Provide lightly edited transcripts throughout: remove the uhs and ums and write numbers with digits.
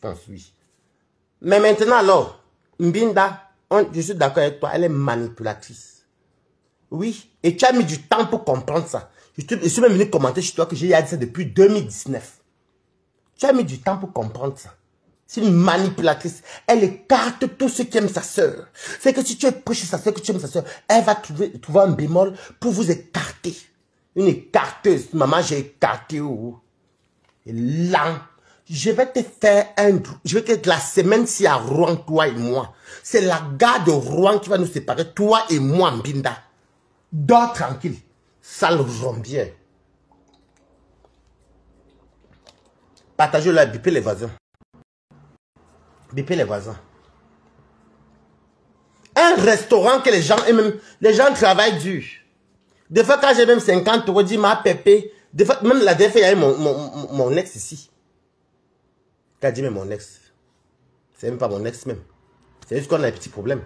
pense, oui. Mais maintenant, alors, Mbinda, je suis d'accord avec toi, elle est manipulatrice. Oui, et tu as mis du temps pour comprendre ça. Je suis même venu commenter chez toi que j'ai dit ça depuis 2019. Tu as mis du temps pour comprendre ça. C'est une manipulatrice. Elle écarte tous ceux qui aiment sa soeur. C'est que si tu es proche de sa soeur, que tu aimes sa soeur, elle va trouver un bémol pour vous écarter. Une écarteuse. Maman, j'ai écarté. Oh. Et là, je vais te faire je vais te la semaine-ci à Rouen, toi et moi. C'est la gare de Rouen qui va nous séparer, toi et moi, Mbinda. Dors tranquille. Sale rombière. Partagez-le, bipez les voisins. Bipez les voisins. Un restaurant que les gens travaillent dur. Des fois, quand j'ai même 50 euros, dis ma pépé. Des fois, même la dernière fois, il y avait mon ex ici. Qui a dit, mais mon ex. C'est même pas mon ex même. C'est juste qu'on a un petit problème.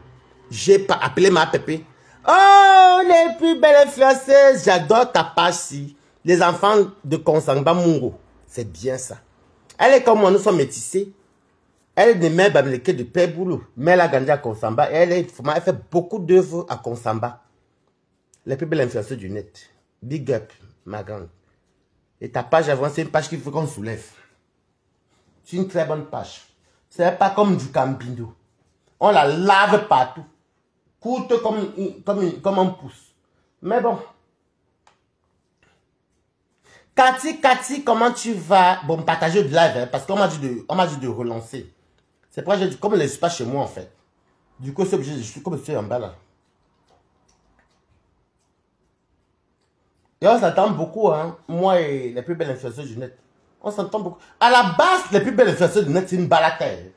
J'ai pas appelé ma pépé. Oh, les plus belles influenceuses. J'adore ta page-ci. Les enfants de Konsangba Mungo. C'est bien ça. Elle est comme moi, nous sommes métissés. Elle est de mère Bamileke de Père Boulou. Mais elle a grandi à Konsamba. Elle fait beaucoup d'œuvres à Konsamba. Les plus belles influenceuses du net. Big up, ma grande. Et ta page avant, c'est une page qu'il faut qu'on soulève. C'est une très bonne page. C'est pas comme du Campindo. On la lave partout. Coûte comme un pouce. Mais bon. Cathy, comment tu vas? Bon, partager de live, hein, parce qu'on m'a dit de relancer. C'est pourquoi j'ai dit, comme je ne suis pas chez moi, en fait. Du coup, c'est obligé, je suis comme je suis en bas, là. Et on s'entend beaucoup, hein, moi et les plus belles influenceuses du net. On s'entend beaucoup. À la base, les plus belles influenceuses du net, c'est une balataire.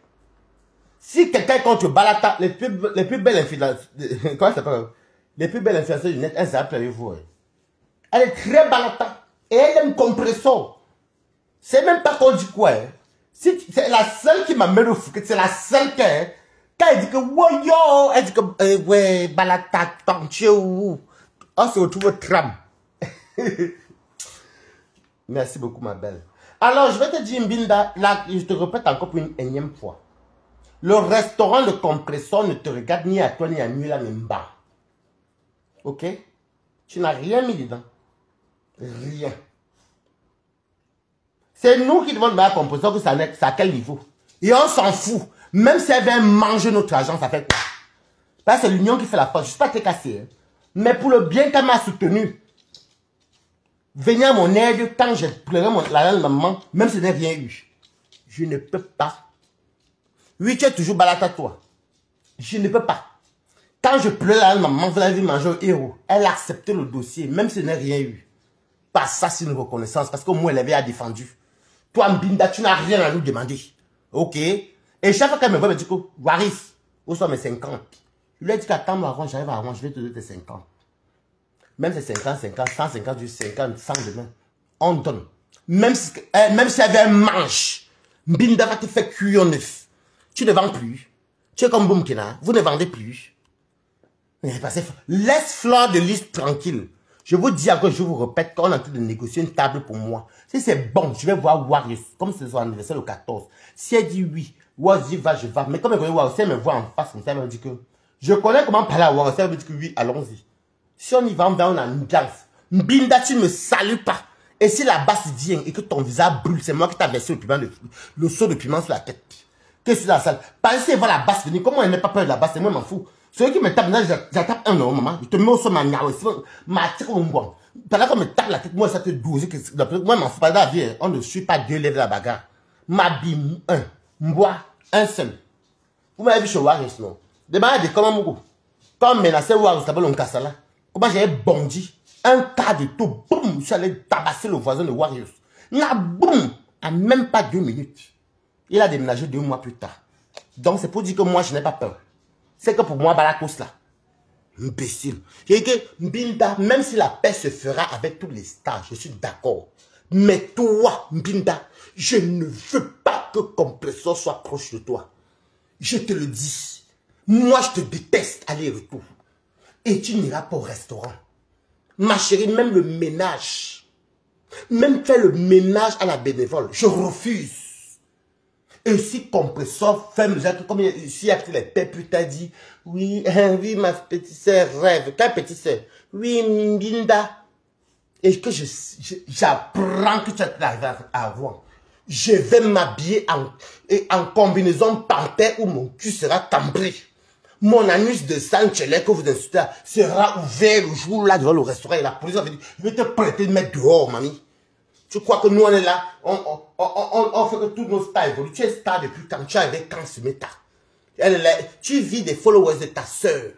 Si quelqu'un contre balata, les plus belles influenceuses, comment ça s'appelle? Les plus belles influenceuses du net, elles s'appellent vous. Elle est très balata. Et elle aime compressor. C'est même pas qu'on dit quoi. Hein. C'est la seule qui m'a mis au fou. C'est la seule qui, hein, quand elle dit que, wow, yo, elle dit que, ouais, balata, tantiou. On se retrouve au tram. Merci beaucoup, ma belle. Alors, je vais te dire, Mbinda, là, je te répète encore pour une énième fois. Le restaurant de compresseur ne te regarde ni à toi, ni à Mula, ni Mba. Ok? Tu n'as rien mis dedans. Rien. C'est nous qui devons demander à la compresseur que ça est à quel niveau. Et on s'en fout. Même si elle vient manger notre argent, ça fait quoi? Parce que c'est l'union qui fait la force. Je ne suis pas très cassé. Hein. Mais pour le bien qu'elle m'a soutenu, venir à mon aide quand j'ai pleuré la maman, même si je n'ai rien eu. Je ne peux pas. Oui, tu es toujours balade à toi. Je ne peux pas. Quand je pleurais la maman, vous l'avez vu manger au héros. Elle a accepté le dossier, même si je n'ai rien eu. Pas ça, c'est une reconnaissance, parce qu'au moins, elle avait défendu. Toi, Mbinda, tu n'as rien à nous demander. Ok? Et chaque fois qu'elle me voit, elle me dit que, Waris, où sont mes 50? Je lui ai dit qu'attends-moi avant, j'arrive à avant, je vais te donner tes 50. Même ces 50, 150, 50, 100 demain. On donne. Même si elle avait un manche, Mbinda va te faire cuire neuf. Tu ne vends plus. Tu es comme Boumkina, vous ne vendez plus. Laisse Fleur de Lys tranquille. Je vous dis encore, je vous répète, qu'on est en train de négocier une table pour moi. Si c'est bon, je vais voir Warriors, comme c'est son anniversaire le 14. Si elle dit oui, Warriors dit va, je vais. Mais comme elle connaît Warriors, elle me voit en face, comme ça, elle me dit que je connais comment parler à Warriors, elle me dit que oui, allons-y. Si on y va, on a une chance. Mbinda, tu ne me salues pas. Et si la basse vient et que ton visage brûle, c'est moi qui t'ai versé le seau de piment sur la tête. Que c'est la salle. Parce que si elle voit la basse venir, comment elle n'a pas peur de la basse, c'est moi, je m'en fous. Celui qui me tape, j'attaque un euro, maman. Je te mets au sol, ma tire au mbouan. Pendant qu'on me tape la tête, moi, ça te douze. Moi, je m'en fous pas de la vie. On ne suit pas deux lèvres la bagarre. Ma bim, un. Mbois, un seul. Vous m'avez vu chez Waris, non? Demandez comment Mougou. Quand on menaçait Waris, ça s'appelle un cassala. Comment j'ai bondi. Un tas de tout, boum, je suis allé tabasser le voisin de Warriors. Là, boum, à même pas 2 minutes. Il a déménagé 2 mois plus tard. Donc, c'est pour dire que moi, je n'ai pas peur. C'est que pour moi, Balakos là, imbécile. J'ai dit que Mbinda, même si la paix se fera avec tous les stars, je suis d'accord. Mais toi, Mbinda, je ne veux pas que Compressor soit proche de toi. Je te le dis. Moi, je te déteste aller-retour. Et tu n'iras pas au restaurant. Ma chérie, même le ménage. Même faire le ménage à la bénévole, je refuse. Et si compresseur, ferme les gens, comme ici, après les pères, puis t'as dit, oui, oui, ma petite sœur rêve. Quelle petite sœur? Oui, Mbinda. Et que j'apprends que tu es arrivé à Rouen. Je vais m'habiller en combinaison panthère où mon cul sera cambré. Mon anus de Sanchez que vous insultez sera ouvert le jour là devant le restaurant et la police va venir. Je vais te prêter de mettre dehors, mamie. Tu crois que nous on est là, on fait que tous nos stars évoluent. Tu es star depuis quand tu es avec quand ce méta. Tu vis des followers de ta soeur.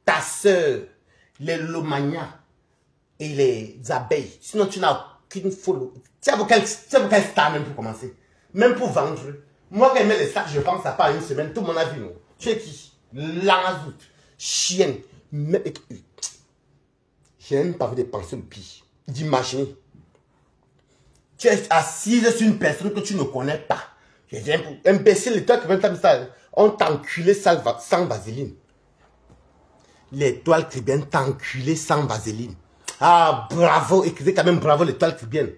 Ta soeur, les Lomagnas et les abeilles. Sinon tu n'as aucune follow. Tu sais pour quel star même pour commencer. Même pour vendre. Moi quand je mets les sacs, je vends ça pas une semaine. Tout le monde a vu, non. Tu es qui? Langazout, chienne. J'ai même pas envie de penser le pire. D'imaginer. Tu es assise sur une personne que tu ne connais pas. Je viens pour imbécile, toi qui viens de ça. On t'a enculé sans vaseline. L'étoile tribienne t'a enculé sans vaseline. Ah, bravo, écrivez quand même bravo l'étoile tribienne.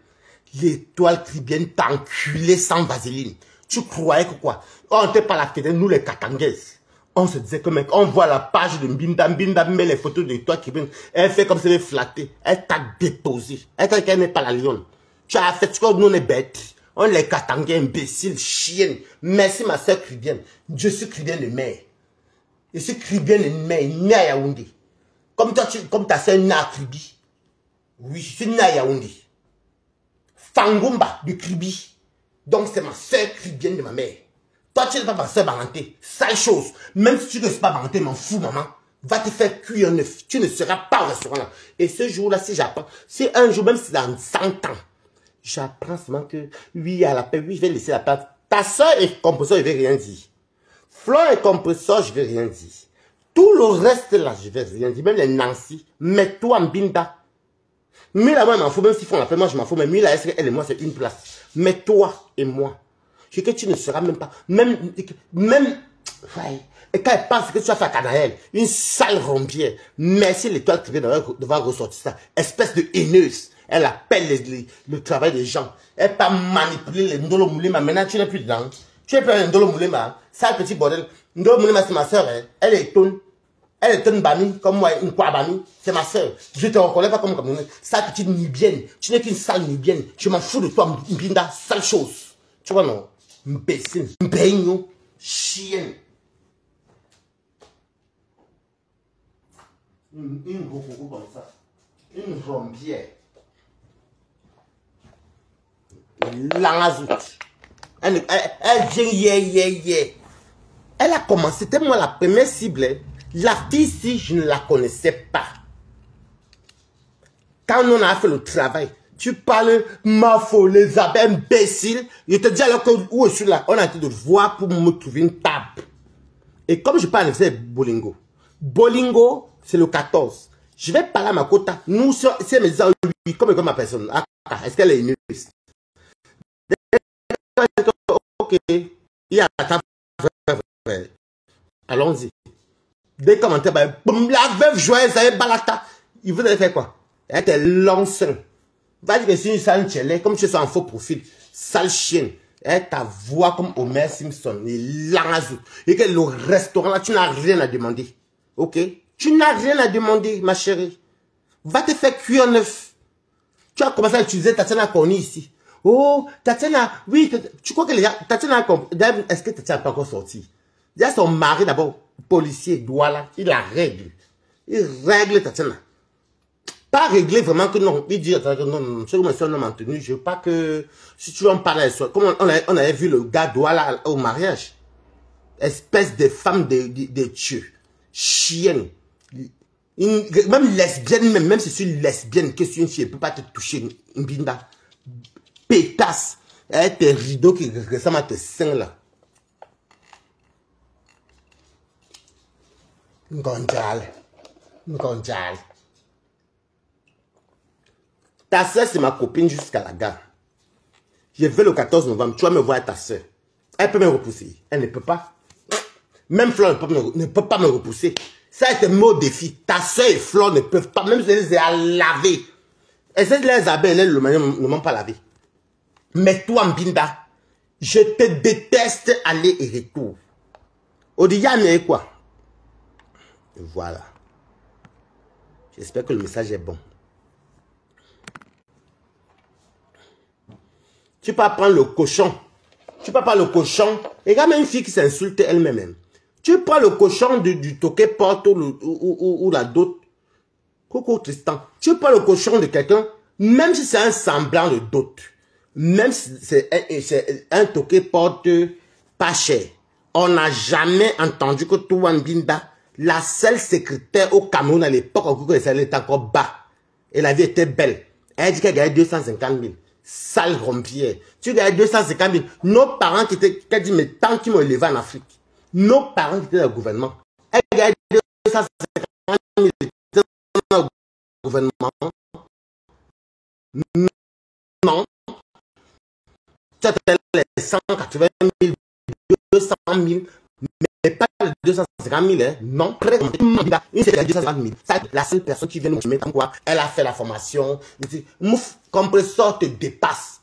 L'étoile tribienne t'a enculé sans vaseline. Tu croyais que quoi? On n'était pas la tête, nous les Katangaises. On se disait que mec, on voit la page de Mbinda, Mbinda met les photos de toi qui viennent. Elle fait comme si elle est flattée. Elle t'a déposé. Elle t'a dit qu'elle n'est pas la lionne. Tu as fait ce que nous on est bêtes. On est Katangais, imbéciles, chiennes. Merci ma soeur Kribienne. Je suis Kribienne de mère. Je suis Kribienne de mère, née à Yaoundé. Comme toi, comme ta soeur née à Kribi. Oui, je suis née à Yaoundé. Fangumba de Kribi. Donc c'est ma soeur Kribienne de ma mère. Toi, tu n'es pas ma soeur Baranté. Sale chose. Même si tu ne sais pas Baranté, m'en fous, maman. Va te faire cuire un œuf. Tu ne seras pas au restaurant là. Et ce jour-là, si j'apprends, c'est un jour, même si dans 100 ans, j'apprends seulement que, oui, à la paix, oui, je vais laisser la place. Ta soeur est compresseur, je ne vais rien dire. Flore est compresseur, je ne vais rien dire. Tout le reste là, je ne vais rien dire. Même les Nancy, mets-toi en Binda. Mais là, moi, je m'en fous, même s'ils font la paix, moi, je m'en fous. Mais Mila, elle et moi, c'est une place. Mais toi et moi. Je sais que tu ne seras même pas, même, ouais. Et quand elle pense que tu as fait à Canaël, une sale rombière, merci l'étoile qui vient devoir ressortir ça, espèce de haineuse, elle appelle le travail des gens, elle pas manipuler les Ndolo Moulema, maintenant tu n'es plus dedans, tu n'es plus un Ndolo Moulema, sale petit bordel, Ndolo Moulema c'est ma soeur, hein. Elle est tonne Bami, comme moi, une quoi Bami, c'est ma soeur, je te reconnais pas comme une sale petite nubienne, tu n'es qu'une sale nubienne, je m'en fous de toi, Mbinda, sale chose, tu vois non? Imbécile, mbéigno, chienne. Une rococo comme ça. Une rombière. Langazout. Elle vient, Elle a commencé, c'était moi la première cible. La fille ici, je ne la connaissais pas. Quand on a fait le travail, tu parles, ma folle, les abeilles, imbécile. Je te dis alors que où je suis là, on a été de voir pour me trouver une table. Et comme je parle, c'est Bolingo. Bolingo, c'est le 14. Je vais parler à ma quota. Nous, si elle me dit, oui, comme ma personne, est-ce qu'elle est une ok, il y a la table. Allons-y. Des commentaires, la veuve joyeuse, ça y est, balata. Il vous avez fait quoi? Elle était lancée. Va dire que c'est une sale tchelée, comme tu es en faux profil, sale chienne. Elle ta voix comme Homer Simpson, et Langazout. Et que le restaurant là, tu n'as rien à demander. Ok? Tu n'as rien à demander, ma chérie. Va te faire cuire un œuf. Tu as commencé à utiliser Tatiana Koni ici. Oh, Tatiana, oui, tu crois que les gens, Tatiana, est-ce que Tatiana n'a pas encore sorti? Il y a son mari d'abord, policier, Douala, il la règle. Il règle Tatiana. Pas régler vraiment que non. Il dit, non, c'est comme un homme en tenue. Je veux pas que, si tu veux en parler, comme on avait vu le gars Douala au mariage. Espèce de femme de Dieu. Chienne. Même lesbienne, même si c'est une lesbienne, que c'est une fille, elle peut pas te toucher, une binda. Pétasse. Elle tes rideaux qui ressemblent à tes seins là. Ngonjal. Ta soeur, c'est ma copine jusqu'à la gare. Je vais le 14 novembre, tu vas me voir ta soeur. Elle peut me repousser. Elle ne peut pas. Même Flore ne peut pas me repousser. Ça a été mon défi. Ta soeur et Flore ne peuvent pas, même si elles les ont lavées. Et si les abeilles, elles ne m'ont pas lavé. Mais toi, Mbinda, Je te déteste aller et retour. Odiya, mais quoi? Voilà. J'espère que le message est bon. Tu peux prendre le cochon. Tu peux prendre le cochon. Et regarde même une fille qui s'insulte elle-même. Tu prends le cochon du toquet porte ou la dot. Coucou Tristan. Tu prends le cochon de quelqu'un, même si c'est un semblant de dot. Même si c'est un toquet porte pas cher. On n'a jamais entendu que Touane Binda, la seule secrétaire au Cameroun à l'époque où elle était encore bas. Et la vie était belle. Elle dit qu'elle gagnait 250 000. Sale rompière. Tu gagnes 250 000. Nos parents qui dit, mais tant qu'ils m'ont élevé en Afrique. Nos parents qui étaient dans le gouvernement. Elle gagne 250 000 dans le gouvernement. Non. Tu as les 180 000, 200 000. Mais pas les 250 000, hein. Non, très une c'est 250 000. Ça, la seule personne qui vient nous mettre en quoi, elle a fait la formation. Mouf, compresseur te dépasse.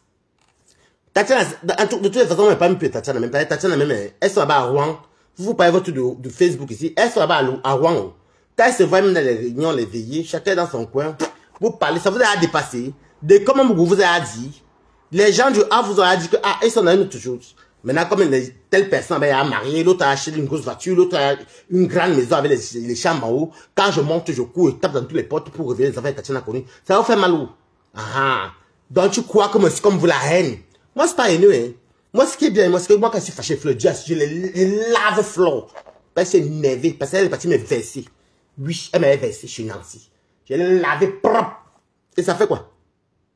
Tatiana, de toutes les façons, on n'est pas un peu Tatiana, même Tatiana, même, elle sont là-bas à Rouen. Vous parlez votre de Facebook ici, elle sont là-bas à Rouen. Quand elle se voit même dans les réunions, les veillées, chacun dans son coin, vous parlez, ça vous a dépassé. De comment vous a dit, les gens du A vous ont dit que, ah, ils sont dans une autre chose. Maintenant, comme telle personne a marié, l'autre a acheté une grosse voiture, l'autre a une grande maison avec les chambres en haut. Quand je monte, je cours et tape dans toutes les portes pour révéler les enfants de Tatiana Connu. Ça vous fait mal où? Ah, donc tu crois que c'est comme vous la haine. Moi, c'est pas haineux, hein. Moi, ce qui est bien, moi, c'est que moi, quand je suis fâché, Fleur, je les lave Fleur. Parce que c'est énervé, parce qu'elle est partie me verser. Oui, elle m'avait versé chez Nancy. Je l'ai lavé propre. Et ça fait quoi?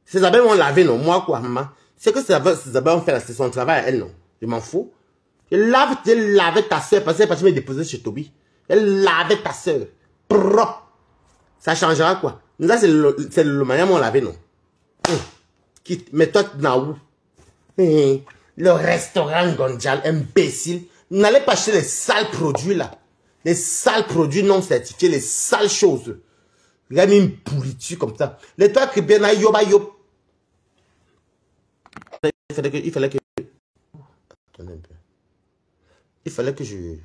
Ces abeilles m'ont lavé, non? Moi, quoi, maman? C'est que ces abeilles ont fait son travail à elle, non? Je m'en fous. J'ai lavé ta soeur parce qu'elle est partie me déposer chez Toby. Elle lavait ta soeur. Propre. Ça changera quoi? Là, c'est le manière m'ont lavé, non? Mais toi, Naou. Le restaurant Gonjal, imbécile. N'allez pas acheter les sales produits, là. Les sales produits non certifiés, les sales choses. Il a mis une pourriture comme ça. Les toi qui bien yoba yop. Il fallait que. Attendez un peu. Il fallait que je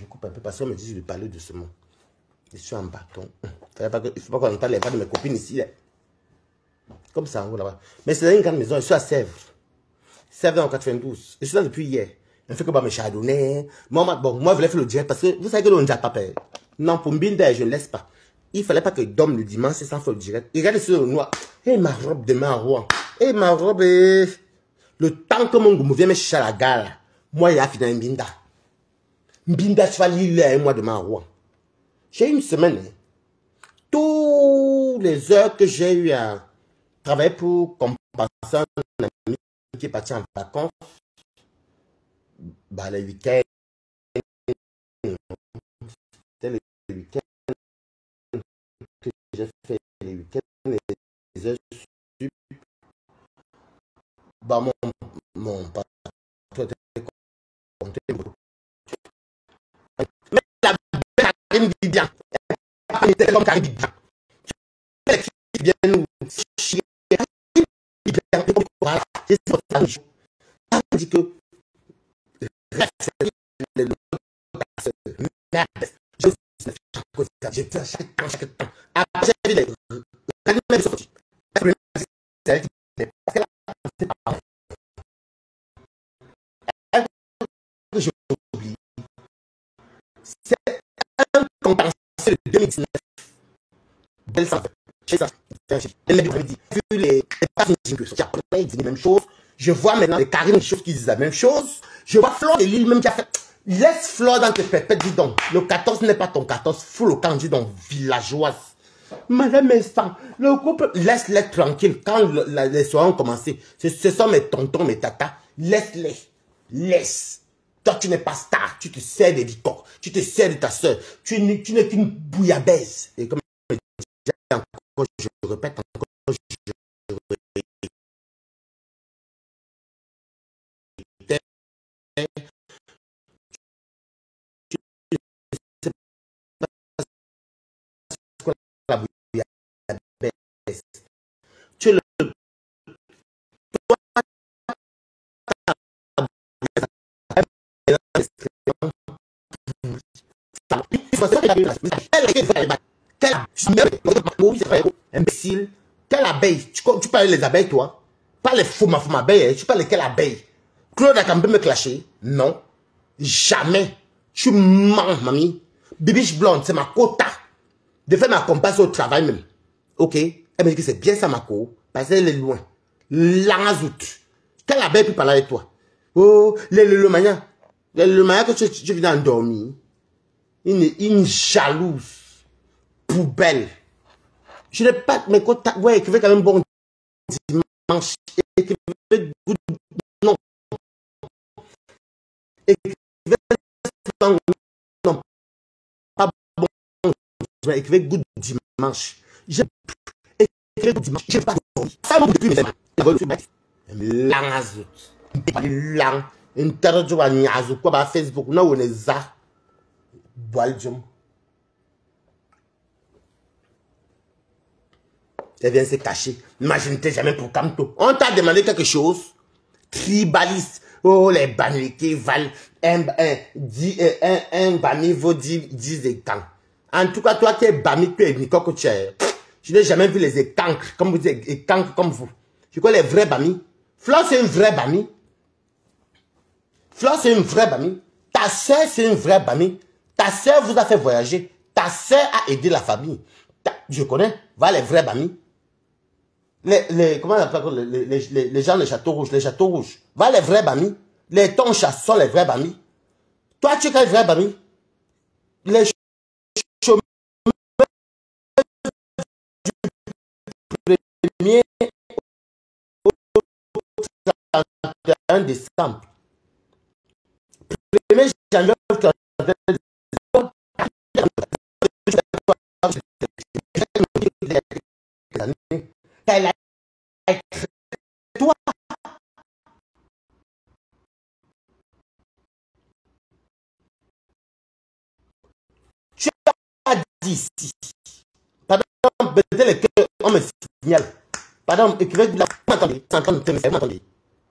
coupe un peu parce qu'on me dit de parler doucement. Je suis en bâton. Il ne faut pas qu'on entende les voix de mes copines ici. Là. Comme ça, en haut là-bas. Mais c'est dans une grande maison. Je suis à Sèvres. Sèvres en 92. Je suis là depuis hier. Je fais que me chardonnay. Bon, moi, je voulais faire le direct parce que vous savez que l'on n'a pas peur. Non, pour Mbinda, je ne laisse pas. Il ne fallait pas que je dorme le dimanche sans faire le direct. Et regardez sur le noir. Et ma robe demain en Rouen. Et ma robe est... Le temps que mon goût vient me chercher à la gare, moi, il a fini dans Mbinda. Mbinda, tu vas lire un mois demain en Rouen. J'ai une semaine. Hein. Toutes les heures que j'ai eu à travailler pour compenser un ami qui est parti en vacances, bah, le week-end, c'était le week-end que j'ai fait, les week-ends, les heures sup, bah, mon patron était compté. Mais la Karine Bibian, elle était comme Karine Bibian. Elle qui vient nous chier. Elle dit que merde, je fais chaque temps. Après, j'ai vu les même sorti. C'est parce qu'elle a pensé par elle que je oublie. C'est un contentieux de 2019. Belle santé. Chez ça. Elle m'a dit, vu les ils disent les mêmes choses. Je vois maintenant les Karine choses qui disent la même chose. Je vois Flore de Lille même qui a fait. Laisse Flore dans tes pépettes, dis donc. Le 14 n'est pas ton 14. Fous le camp, dis donc, villageoise. Madame Instant, le couple, laisse-les tranquille. Quand les soirées ont commencé, ce sont mes tontons, mes tatas. Laisse-les. Laisse. Toi, tu n'es pas star. Tu te sers des victoires. Tu te sers de ta soeur. Tu n'es qu'une bouillabaisse. Et comme encore, je répète encore, je répète. La bouillabaisse. Tu es le Imbécile. Quelle abeille? Tu parles les abeilles, toi? Pas les fous abeilles, hein? Tu parles de quelle abeille? Claude a quand même me clasher? Non. Jamais. Tu mens, mamie. Bibiche blonde, c'est ma quota. De faire ma compasse au travail même. Ok? Elle me dit que c'est bien ça, ma co. Parce qu'elle est loin. L'anazout. Quelle abeille peut parler avec toi? Oh, le mania. Le mania que tu viens d'endormir. Une jalouse. Poubelle. Je n'ai pas mes contacts. Ouais, écrivez quand même bon dimanche. Écrivez good. Non. Écrivez non. Non. Pas bon. Écrivez good dimanche. Écrivez good dimanche. Je n'ai pas dormi. Ça m'a depuis mes amis. Langazout. Lang. Interroge wa nyazo. Quoi ba Facebook. Non, on est ça. Boaljum. Elle vient se cacher. Imagine-toi jamais pour Camto. On t'a demandé quelque chose. Tribaliste. Oh, les bannis qui valent un bami vaut 10 écancres. En tout cas, toi qui es bami, tu es Nico que tu es. Je n'ai jamais vu les écancres, comme vous dites, écancres comme vous. Je connais les vrais bamis. Flore, c'est une vraie bami. Flore, c'est une vraie bami. Ta soeur, c'est une vraie bami. Ta soeur vous a fait voyager. Ta soeur a aidé la famille. Je connais. Voilà les vrais bamis. Comment on appelle les gens des châteaux rouges, les châteaux rouges. Va les vrais bamis. Les tonchas sont les vrais bamis. Toi, tu es quel vrai bami? Les chômeurs du 1er au 31 décembre. 1er janvier au 31 décembre. Elle a écrit toi. Tu as dit ici. Pardon, on me signale. Pardon, écrivez de la. Vous m'entendez?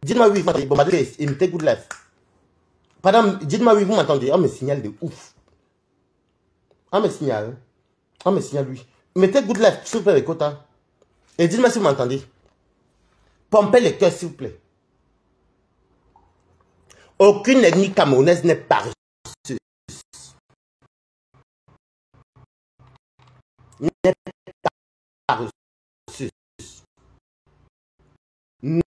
Dites-moi oui, vous m'entendez. Bon, il me fait good life. Pardon, dites-moi oui, vous m'entendez. On me signale de ouf. On me signale. On me signale oui. Mettez good life, s'il vous plaît, les quotas. Et dites-moi si vous m'entendez. Pompez les cœurs, s'il vous plaît. Aucune ethnie camerounaise n'est paresseuse. N'est paresseuse. Non.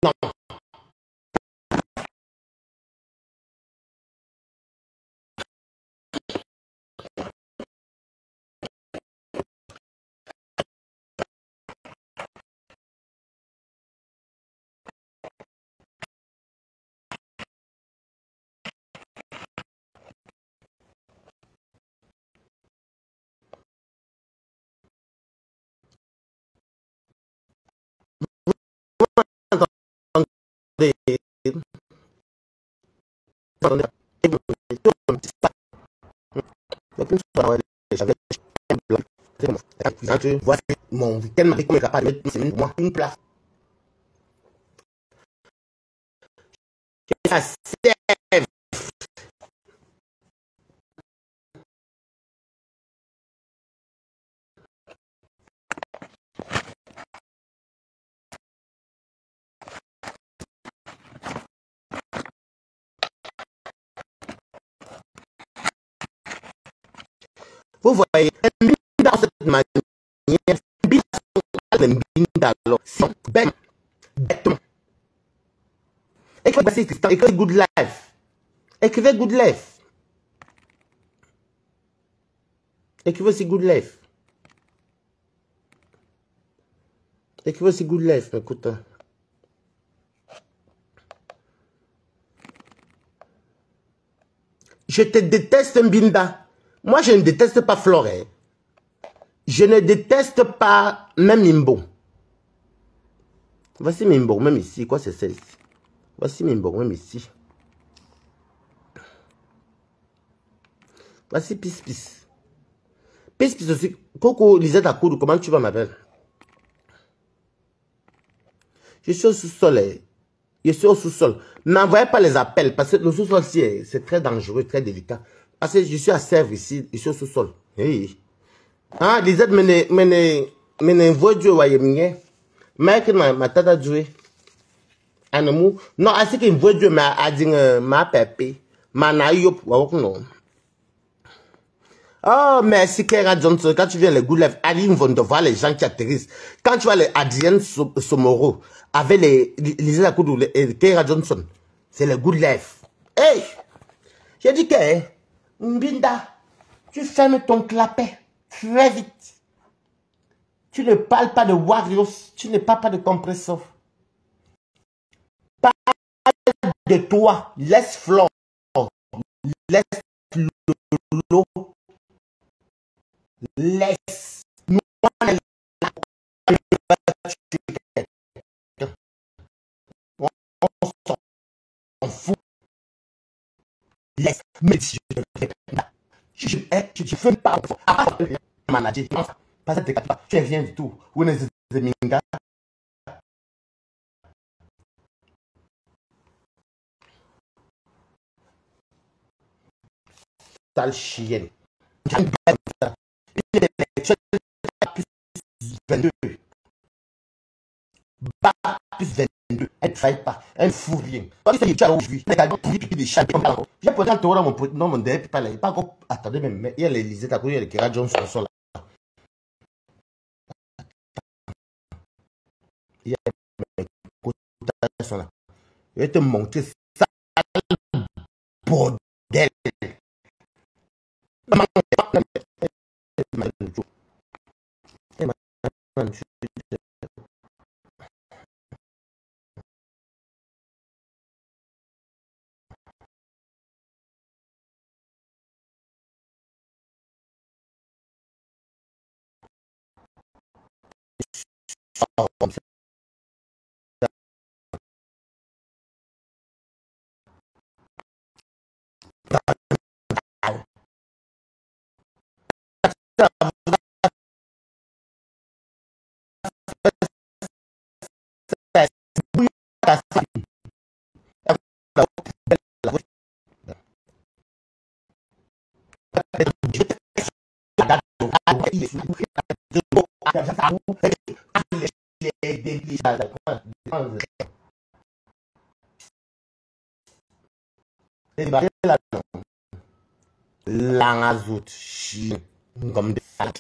Voici mon week-end m'a dit qu'on est capable de mettre une moi une place. Ça sert. Vous voyez, dans cette manière, écrivez good life. Écrivez good life. Écrivez aussi good life. Écrivez aussi good life, écoute. Je te déteste, Mbinda. Moi, je ne déteste pas Flore. Je ne déteste pas même Mimbo. Voici Mimbo, même ici. Quoi, c'est celle-ci? Voici Mimbo, même ici. Voici Pis Pis. Pis Pis aussi. Coco, Lisette à Koudou, comment tu vas, ma belle? Je suis au sous-sol. Je suis au sous-sol. N'envoyez pas les appels parce que le sous-sol, c'est très dangereux, très délicat. Parce que je suis à Sèvres ici, ici au sous-sol. Hey. Ah, Lisette, mene voix Dieu, voyez, mais que ma tata Dieu. Anemou. Non, assez qu'une voix Dieu m'a dit, ma pépé. Ma naïop, non. Oh, merci, Kera Johnson. Quand tu viens les Good Life, ils vont devoir les gens qui atterrissent. Quand tu vois les Adrienne Somoro, avec les Lisette Akoudou, et Kera Johnson, c'est les Good Life. Hey! J'ai dit que, Mbinda, tu fermes ton clapet très vite. Tu ne parles pas de Warriors, tu ne parles pas de compresseur. Parle de toi, laisse Flore, laisse l'eau, laisse. Nous, on s'en fout. Laisse. Mais si je ne fais pas manager, parce que tu n'es rien du tout. Vous n'êtes pas sale chienne. Une élection plus 22. Bas plus 22. Elle ne travaille pas. Elle ne fout rien. Parce que tu as aujourd'hui. J'ai posé un tour dans mon dernier parler. Pas encore. Attendez, mais il y a l'Élysée, il y a les Kera Jones qui sont là. Il y a les quotas qui sont là. Je vais te montrer ça. Bordel. Langazout, chien, comme des fans.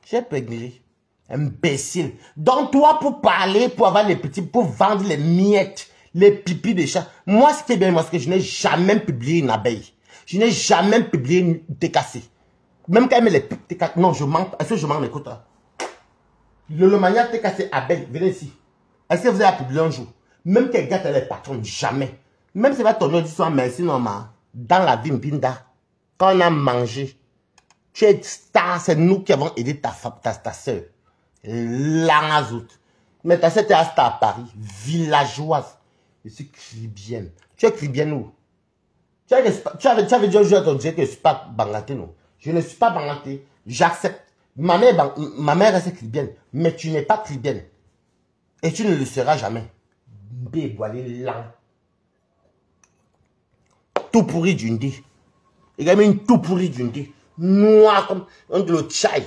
J'ai pégré. Imbécile. Donc toi, pour parler, pour avoir les petits, pour vendre les miettes, les pipis des chats. Moi, ce qui est bien, moi, c'est que je n'ai jamais publié une abeille. Je n'ai jamais publié une TKC. Même quand elle met les TKC. Non, je manque. Est-ce que je manque, écoute. Le maniaque TKC abeille, venez ici. Est-ce que vous avez publié un jour? Même qu'elle gâte les patrons, jamais. Même si va ton nom dit soit merci, normal. Dans la vie, Mbinda, quand on a mangé, tu es star, c'est nous qui avons aidé ta soeur. Langazout. Mais ta soeur était à star à Paris, villageoise. Je suis cribienne. Tu es cribienne où? Tu avais dit un jour à ton Dieu que je ne suis pas bangaté, non? Je ne suis pas bangaté. J'accepte. Ma mère reste cribienne. Mais tu n'es pas cribienne. Et tu ne le seras jamais. Béboilé lent. Tout pourri d'une dé. Il a mis une tout pourri d'une dé. Noir comme de l'eau chai.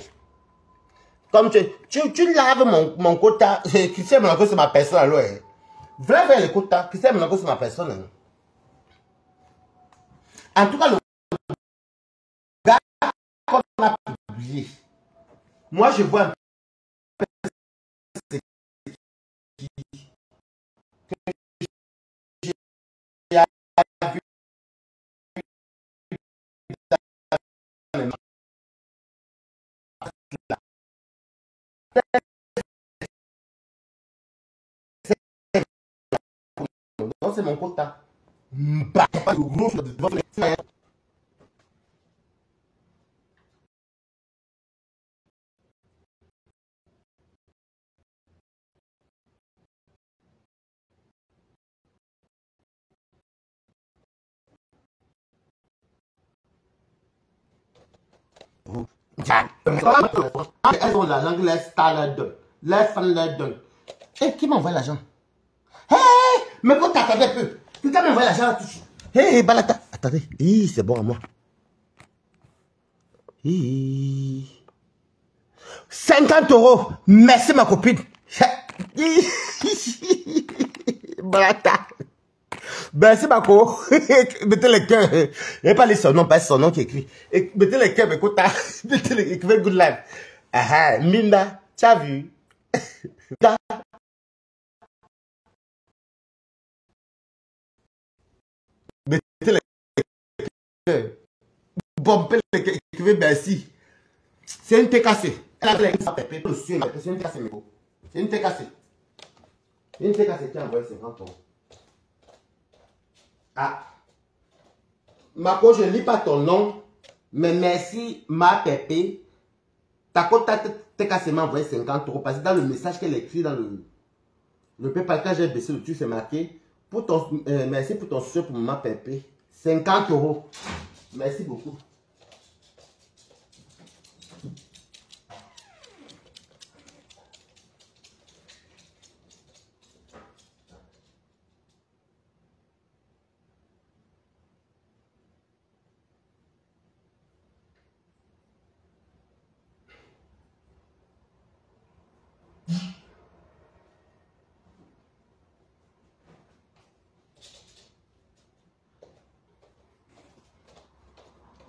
Comme tu laves mon quota. Christian Monaco, c'est ma personne alors. Viens faire le quota. Christian Monaco, c'est ma personne. En tout cas, le gars qu'on a publié. Moi, je vois un peu ce qui c'est mon quota. Elles ont l'argent que les stars leur donnent. Les fans leur donnent. Et qui m'envoie l'argent? Hé, mais quand t'attendais un peu, quelqu'un m'envoie l'argent tout de suite. Hé, Balata. Attendez. C'est bon à moi. 50 euros. Merci ma copine. Brata. Merci ma copine. Mettez le cœur. Il n'y a pas les son nom, pas son nom qui écrit. Mettez le cœur, écoute. Mettez le cœur, good life. Minda, tu as vu? Mettez le cœur. Bombez le cœur, écrivez merci. C'est une TKC. C'est une TKC, mais c'est une TKC. C'est une TKC qui a envoyé 50 euros. Ah. Marco, je ne lis pas ton nom, mais merci, ma pépé. Ta compte TKC m'a envoyé 50 euros parce que dans le message qu'elle écrit dans le PayPal, quand j'ai baissé le truc, c'est marqué pour ton, merci pour ton soutien pour ma pépé. 50 euros. Merci beaucoup.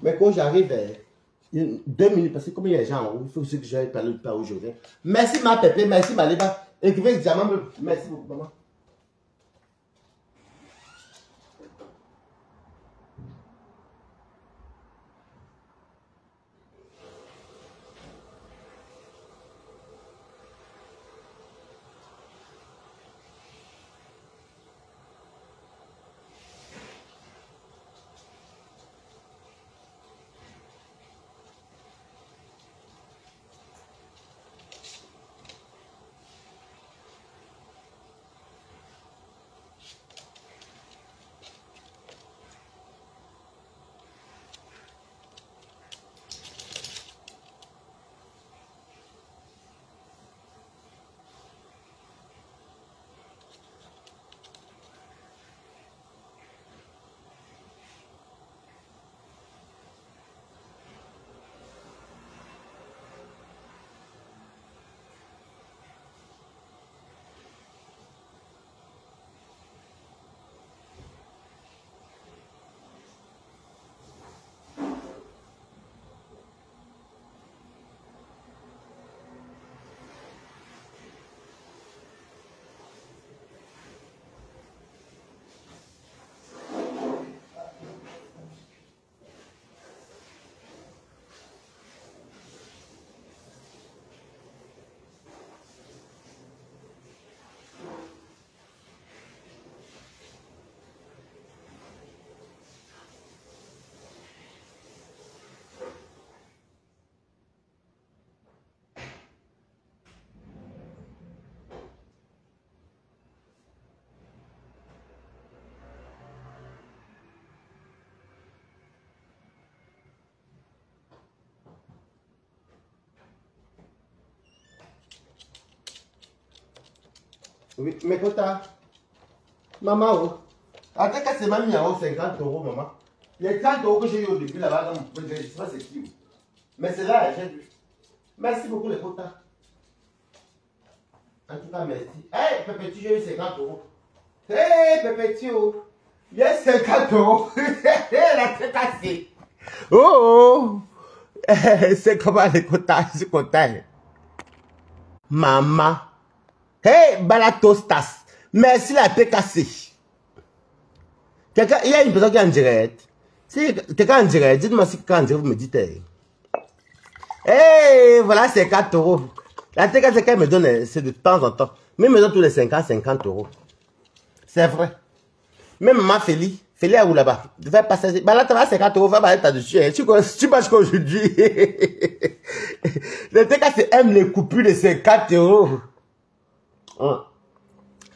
Mais quand j'arrive, 2 minutes, parce que comme il y a des gens en haut, il faut aussi que j'aille parler par où je viens. Merci ma pépé, merci ma léba. Écrivez diamant, merci beaucoup maman. Oui, mais Kota, maman, oh. Attends, quand c'est ma mis en haut 50 euros, maman. Les 30 euros que j'ai eu au début là-bas, je ne sais pas c'est qui. Mais c'est là, j'ai vu. Merci beaucoup, les Kota. En tout cas, merci. Hey, Pépéti, j'ai eu 50 euros. Hey, Pépéti, oh. Il y a 50 euros. La tête cassée. Oh, oh. C'est comment les Kota, je suis content. Maman. Hey, Balatostas. Merci la TKC. Quelqu'un, il y a une personne qui est en direct. Si quelqu'un en direct, dites-moi si quelqu'un en direct, vous me dites. Hey, voilà, c'est 4 euros. La TKC qu'elle me donne, c'est de temps en temps. Mais elle me donne tous les 50 euros. C'est vrai. Même maman Félie est où là-bas? Tu vas passer. Bah là, tu vas 50 euros, va aller dessus. Tu passes qu'aujourd'hui. La TKC aime les coupures de 50 euros.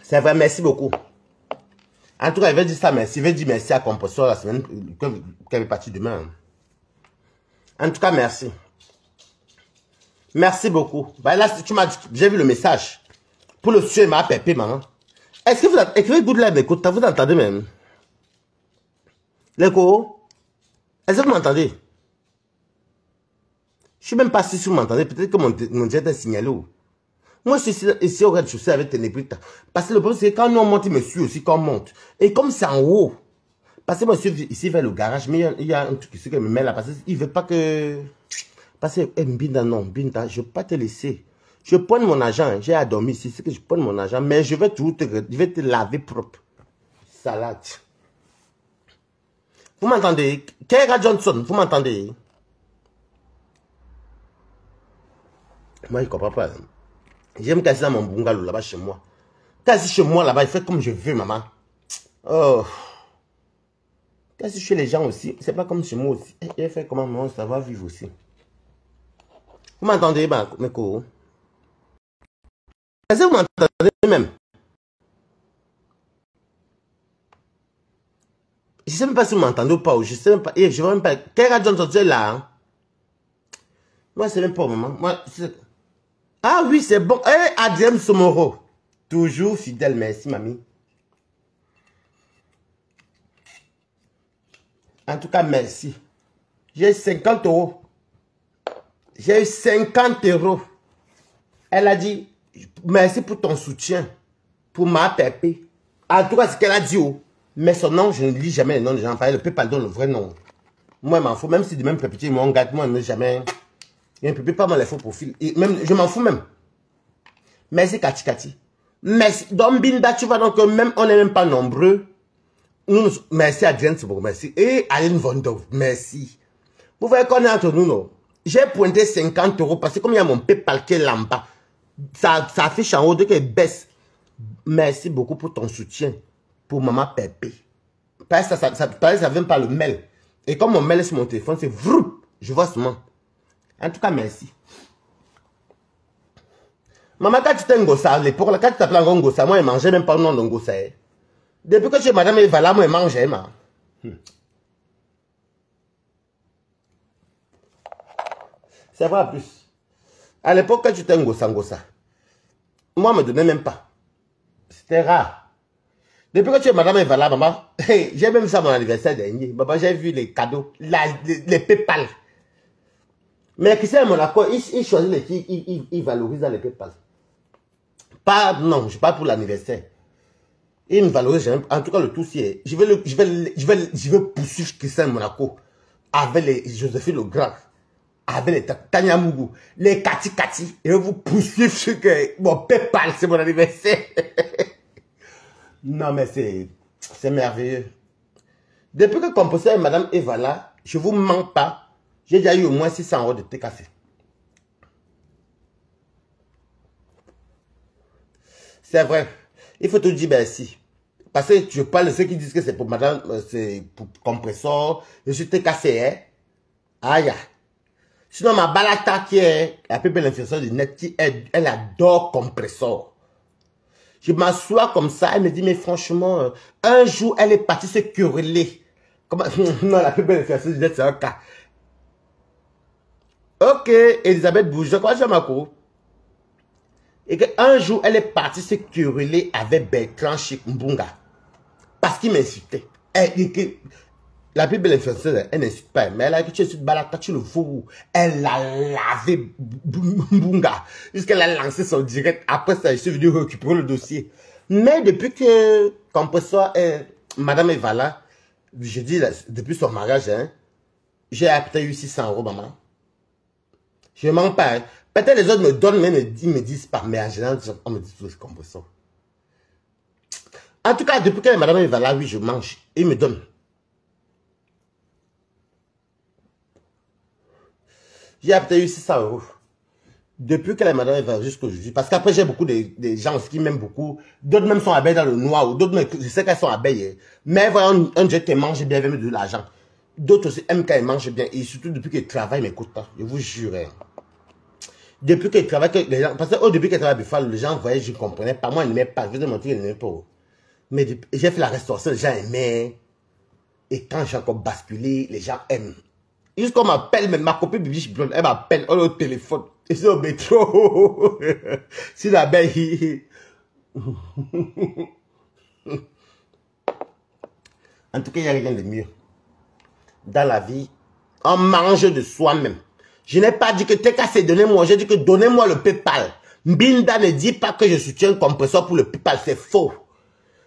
C'est vrai, merci beaucoup. En tout cas, il va dire ça, merci. Il va dire merci à Composteur la semaine qu'elle est partie demain. En tout cas, merci. Merci beaucoup. Bah là, tu m'as dit, j'ai vu le message. Pour le suer, ma pépé, maman. Est-ce que vous écrivez Good Life, écoute, vous entendez même? Les co, est-ce que vous m'entendez? Je ne suis même pas sûr si vous m'entendez. Peut-être que mon jet est signalé. Moi, je suis ici au rez-de-chaussée avec Ténébrita. Parce que le problème, c'est que quand nous on monte, il me suit aussi quand on monte. Et comme c'est en haut, parce que moi, je suis ici vers le garage, mais il y a un truc ici qui me met là. Parce qu'il ne veut pas que... Parce que, Binda, non, Binda, je ne vais pas te laisser. Je prends mon argent, hein. J'ai à dormir ici, c'est que je prends mon argent, mais je vais te laver propre. Salade. Vous m'entendez? Keira Johnson, vous m'entendez? Moi, je ne comprends pas. J'aime casser dans mon bungalow là-bas chez moi. Casser chez moi là-bas, il fait comme je veux, maman. Oh. Casser chez les gens aussi, c'est pas comme chez moi aussi. Il fait comment maman, ça va vivre aussi. Vous m'entendez, mes co? Est-ce que vous m'entendez même? Je ne sais même pas si vous m'entendez ou pas. Je ne sais même pas. Je ne vois même pas. Keira Johnson, tu es là. Hein? Moi, c'est même pas au moment. Moi, ah oui, c'est bon. Eh, Adrien Somoro. Toujours fidèle. Merci, mamie. En tout cas, merci. J'ai 50 euros. J'ai eu 50 euros. Elle a dit, merci pour ton soutien. Pour ma pépé. En tout cas, ce qu'elle a dit. Oh. Mais son nom, je ne lis jamais le nom des gens. Elle ne peut pas donner le vrai nom. Moi, je m'en fous. Même si de même pépé, mon gars, moi, je ne jamais... Il ne peut pas me les faux profils. Et même, je m'en fous même. Merci Kati Kati. Merci. Dans Binda, tu vois donc même on n'est même pas nombreux. Merci Adrien Soubou, merci. Et Aline Vondov, merci. Vous voyez qu'on est entre nous, non? J'ai pointé 50 euros parce que comme il y a mon PayPal qui est là en bas, ça affiche en haut de qu'il baisse. Merci beaucoup pour ton soutien. Pour maman Pépé. Parce que ça vient par le mail. Et comme mon mail est sur mon téléphone, c'est vrou. Je vois seulement. En tout cas, merci. Maman, quand tu t'es ngossa, l'époque, quand tu t'appelles un ngossa, moi, je ne mangeais même pas le nom de ngossa. Depuis que tu es madame Eva là, moi, je mangeais, ma. C'est vrai en plus. À l'époque, quand tu étais ngossa, moi, je ne me donnais même pas. C'était rare. Depuis que tu es madame Eva là, maman, hey, j'ai même ça à mon anniversaire dernier. Maman, j'ai vu les cadeaux, les PayPal. Mais qui sait à Monaco, il choisit les filles, il valorise dans les PayPal. Pas, non, je parle pour l'anniversaire. Il me valorise, en tout cas le tout c'est, je vais poursuivre Christian Monaco avec les Joséphine Le Grand, avec les Tania Mougou, les Kati Kati, et je vais vous poursuivre sur mon PayPal, c'est mon anniversaire. Non mais c'est merveilleux. Depuis que composteur Madame Eva là, je vous mens pas, j'ai déjà eu au moins 600 euros de TKC. C'est vrai. Il faut te dire merci. Parce que je parle de ceux qui disent que c'est pour madame, c'est pour compresseur. Je suis TKC, hein. Aïe. Sinon, ma balata qui est la plus belle influenceuse du net, elle adore compresseur. Je m'assois comme ça, elle me dit, mais franchement, un jour, elle est partie se quereller. Comment... Non, la plus belle influenceuse du net, c'est un cas. Ok, Elisabeth Bouge, comment tu ma cour? Et qu'un jour, elle est partie se quereller avec Bertrand Chic Mbunga. Parce qu'il m'insultait. La plus belle influenceuse, elle n'insulte pas. Mais elle a dit que tu insultes Balata, tu le fous. Elle a lavé Mbunga. Jusqu'elle a lancé son direct. Après ça, je suis venu récupérer le dossier. Mais depuis que Compresseur et Madame Eva là, je dis, depuis son mariage, hein, j'ai peut-être eu 600 euros, maman. Je ne mens pas. Hein. Peut-être les autres me donnent, mais ils me disent pas. Mais en général, on me dit tout ce Compresseur. En tout cas, depuis que Madame Eva là, oui, je mange. Il me donne. J'ai peut-être eu 600 euros. Depuis que Madame Eva jusqu'à aujourd'hui. Parce qu'après, j'ai beaucoup de gens qui m'aiment beaucoup. D'autres même sont abeilles dans le noir. D'autres, je sais qu'elles sont abeilles. Mais voyons, un Dieu qui mange bien, avec de l'argent. D'autres aussi aiment quand ils mangent bien. Et surtout, depuis qu'ils travaillent, ils m'écoutent pas. Je vous jure. Depuis qu'ils travaillent, les gens, parce que au début qu'ils travaillent à Buffalo, les gens voyaient, je ne comprenais pas. Moi, ils n'aimaient pas. Je vais te mentir, ils n'aimaient pas. Mais j'ai fait la restauration, les gens aimaient. Et quand j'ai encore basculé, les gens aiment. Juste qu'on m'appelle, même ma copine Bibiche Blonde, elle m'appelle au téléphone. Et c'est au métro. C'est la belle. En tout cas, il n'y a rien de mieux. dans la vie, on mange de soi-même. Je n'ai pas dit que Teka s'est donné moi, j'ai dit que donnez-moi le PayPal. Mbinda ne dit pas que je soutiens un compresseur pour le PayPal, c'est faux.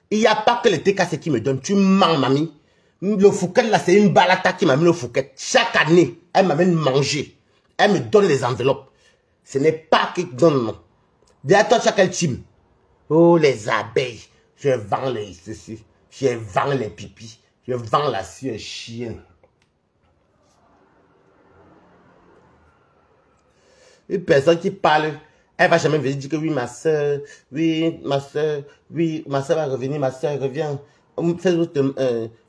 Il n'y a pas que le TKC qui me donne. Tu mens, mamie. Le Fouquet, là, c'est une balata qui m'a mis le Fouquet. Chaque année, elle m'amène manger. Elle me donne les enveloppes. Ce n'est pas qui donne, non. Dis-à toi, tu as quel team? Oh, les abeilles. Je vends les ceci. Je vends les pipis. Je vends la sueur chienne. Une personne qui parle, elle va jamais venir dire que oui, ma soeur, oui, ma soeur va revenir, ma soeur revient.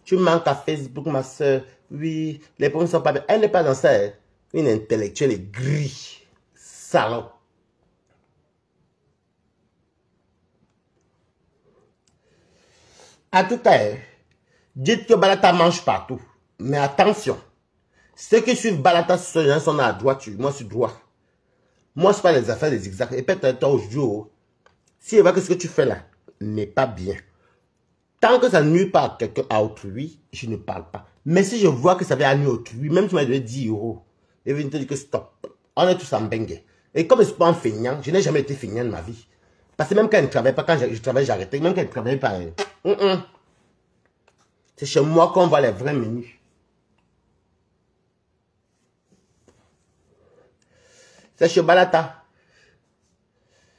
Tu manques à Facebook, ma soeur, oui, les problèmes sont pas bien. Elle n'est pas dans ça, hein. Une intellectuelle est gris, salon. En tout cas, dites que Balata mange partout. Mais attention, ceux qui suivent Balata, ce gens sont à droite, moi je suis droit. Moi, je parle des affaires des zigzags. Et peut-être toi, aujourd'hui, si je vois que ce que tu fais là n'est pas bien, tant que ça ne nuit pas à quelqu'un, à autrui, je ne parle pas. Mais si je vois que ça va nuire à autrui, même si tu m'as donné 10 €, je vais te dire que stop. On est tous en bengue. Et comme je ne suis pas un feignant, je n'ai jamais été feignant de ma vie. Parce que même quand je ne travaillais pas, quand je travaillais, j'arrêtais. Même quand je ne travaillais pas, c'est chez moi qu'on voit les vrais menus. C'est chez Balata.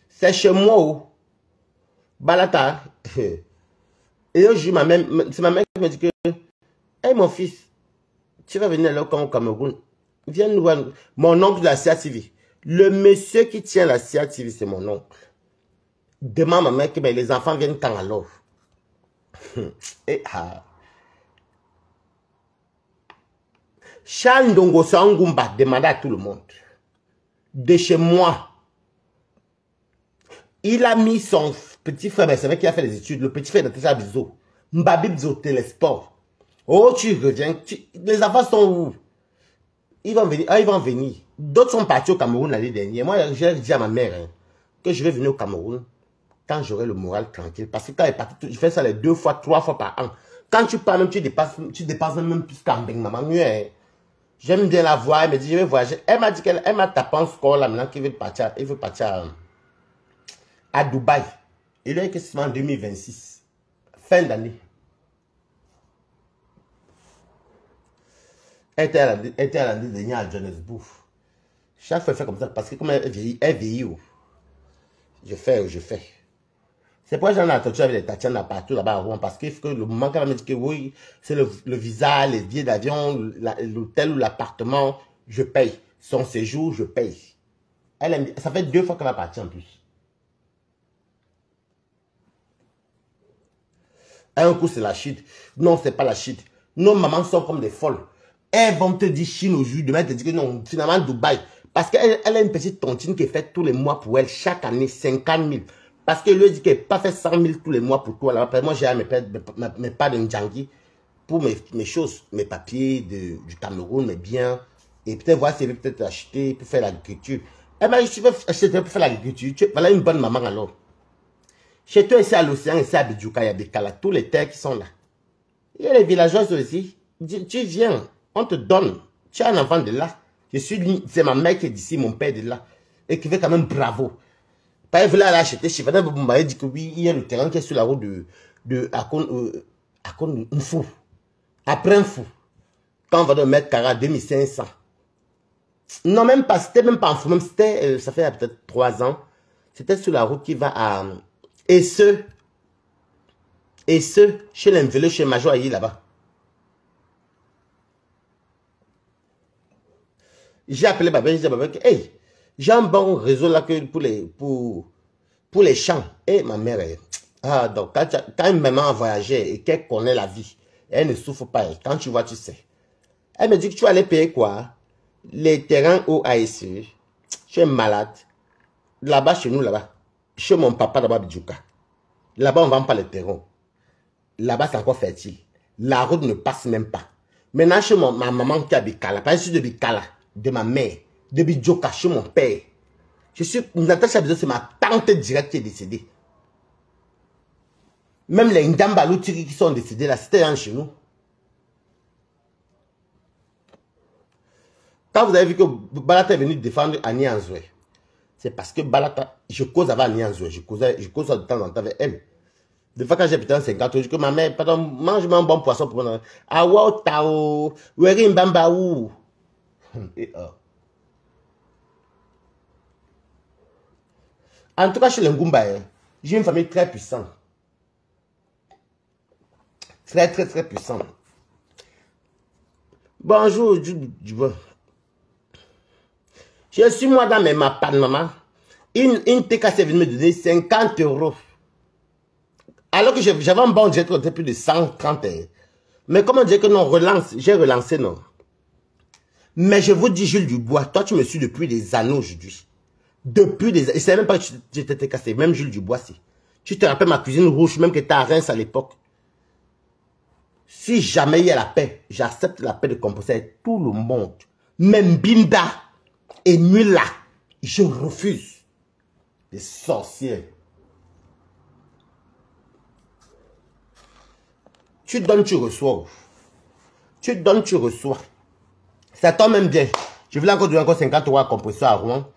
C'est chez moi. Oh. Balata. Et aujourd'hui, c'est ma mère qui me dit que, hey mon fils, tu vas venir là au Cameroun. Viens nous voir. Mon oncle de la CATV. Le monsieur qui tient la CATV, c'est mon oncle. Demande à ma mère que les enfants viennent quand alors. Et ah. Charles Ndongo Sangumba demandait à tout le monde. De chez moi. Il a mis son petit frère, c'est vrai qu'il a fait les études, le petit frère de Técha Bizo. Mbabi Bizo Télesport. Oh, tu reviens. Les enfants sont où? Ils vont venir. Ah, ils vont venir. D'autres sont partis au Cameroun l'année dernière. Moi, j'ai dit à ma mère que je vais venir au Cameroun quand j'aurai le moral tranquille. Parce que quand elle est partie, je fais ça les 2 fois, 3 fois par an. Quand tu pars même, tu dépasses même plus qu'en Beng, maman. J'aime bien la voir, elle me dit, je vais voyager. Elle m'a dit qu'elle m'a tapé en score là maintenant qu'il veut partir, il veut partir à Dubaï. Il est que c'est en 2026. Fin d'année. Elle était à l'année dernière à Johannesburg. Chaque fois, elle fait comme ça parce que comme elle vieillit. Oh. Je fais. C'est pourquoi j'en ai entendu avec les Tatiana partout là-bas à Rouen. Parce qu'il faut que le moment qu'elle me dit que oui, c'est le visa, les billets d'avion, l'hôtel ou l'appartement, je paye. Son séjour, je paye. Ça fait 2 fois qu'elle va partir en plus. Un coup, c'est la Chine. Non, c'est pas la Chine. Nos mamans sont comme des folles. Elles vont te dire Chine aujourd'hui. Demain, elles te disent que non, finalement, Dubaï. Parce qu'elle a une petite tontine qui est faite tous les mois pour elle, chaque année, 50 000. Parce qu'elle lui dit qu'elle n'a pas fait 100 000 tous les mois pour toi. Là. Moi, j'ai mes pas de Ndjangi pour mes choses, mes papiers du Cameroun, mes biens. Et peut-être voir si elle veut peut-être acheter pour faire l'agriculture. Elle m'a dit, tu veux acheter pour faire l'agriculture. Voilà une bonne maman alors. Chez toi, ici à l'océan, ici à Bidjouka, il y a Bekala, tous les terres qui sont là. Il y a les villageois aussi. Tu viens, on te donne. Tu es un enfant de là. C'est ma mère qui est d'ici, mon père est de là. Et qui fait quand même bravo. Pas elle voulait aller acheter chez Fadam Boumba, elle dit que oui, il y a le terrain qui est sur la route de Akon Mfou. Après Mfou. Quand on va de mettre carré à 2500. Non, même pas, c'était même pas en Mfou, même c'était, ça fait peut-être 3 ans. C'était sur la route qui va à... Et ce, chez l'envelé, chez Major Ayi là-bas. J'ai appelé Babel, j'ai dit à Babel que, hey, j'ai un bon réseau là que pour les champs. Et ma mère, donc quand une maman a voyagé et qu'elle connaît la vie, elle ne souffre pas. Quand tu vois, tu sais. Elle me dit que tu vas aller payer quoi? Les terrains au ASE. Tu es malade. Là-bas, chez nous, là-bas. Chez mon papa, là-bas, Bidjouka. Là-bas, on ne vend pas les terrains. Là-bas, c'est encore fertile. La route ne passe même pas. Maintenant, chez ma maman qui a Bikala, pas juste de Bikala, de ma mère, de Bidjouka, chez mon père. Je suis, Natacha Bizo, c'est ma tante directe qui est décédée. Même les Ndambalou qui sont décédés là, c'était chez nous. Quand vous avez vu que Balata est venu défendre Annie Anzoué, c'est parce que Balata, je cause avec Annie Anzoué, je cause de temps en temps avec elle. Des fois, quand j'ai peut-être 50 ans, je dis que ma mère, pardon, mange-moi un bon poisson pour moi. Ah, wow, tao, weri mbamba ou. En tout cas, chez les Ngumba, j'ai une famille très puissante. Très, très, très puissante. Bonjour, je suis moi dans mes mapas, maman. Une TKC est venue me donner 50 €. Alors que j'avais un bon jet qui plus de 130 €. Mais comment dire que non, j'ai relancé, non. Mais je vous dis, Jules Dubois, toi tu me suis depuis des années aujourd'hui. Depuis des années. Je ne savais même pas que tu t'étais cassé. Même Jules Dubois, si. Tu te rappelles ma cuisine rouge, même que tu à Reims à l'époque. Si jamais il y a la paix, j'accepte la paix de composer avec tout le monde. Même Binda et Nula, je refuse. Les sorciers. Tu donnes, tu reçois. Tu donnes, tu reçois. Ça tombe même bien. Je voulais encore donner encore 50 € à compresseur à Rouen.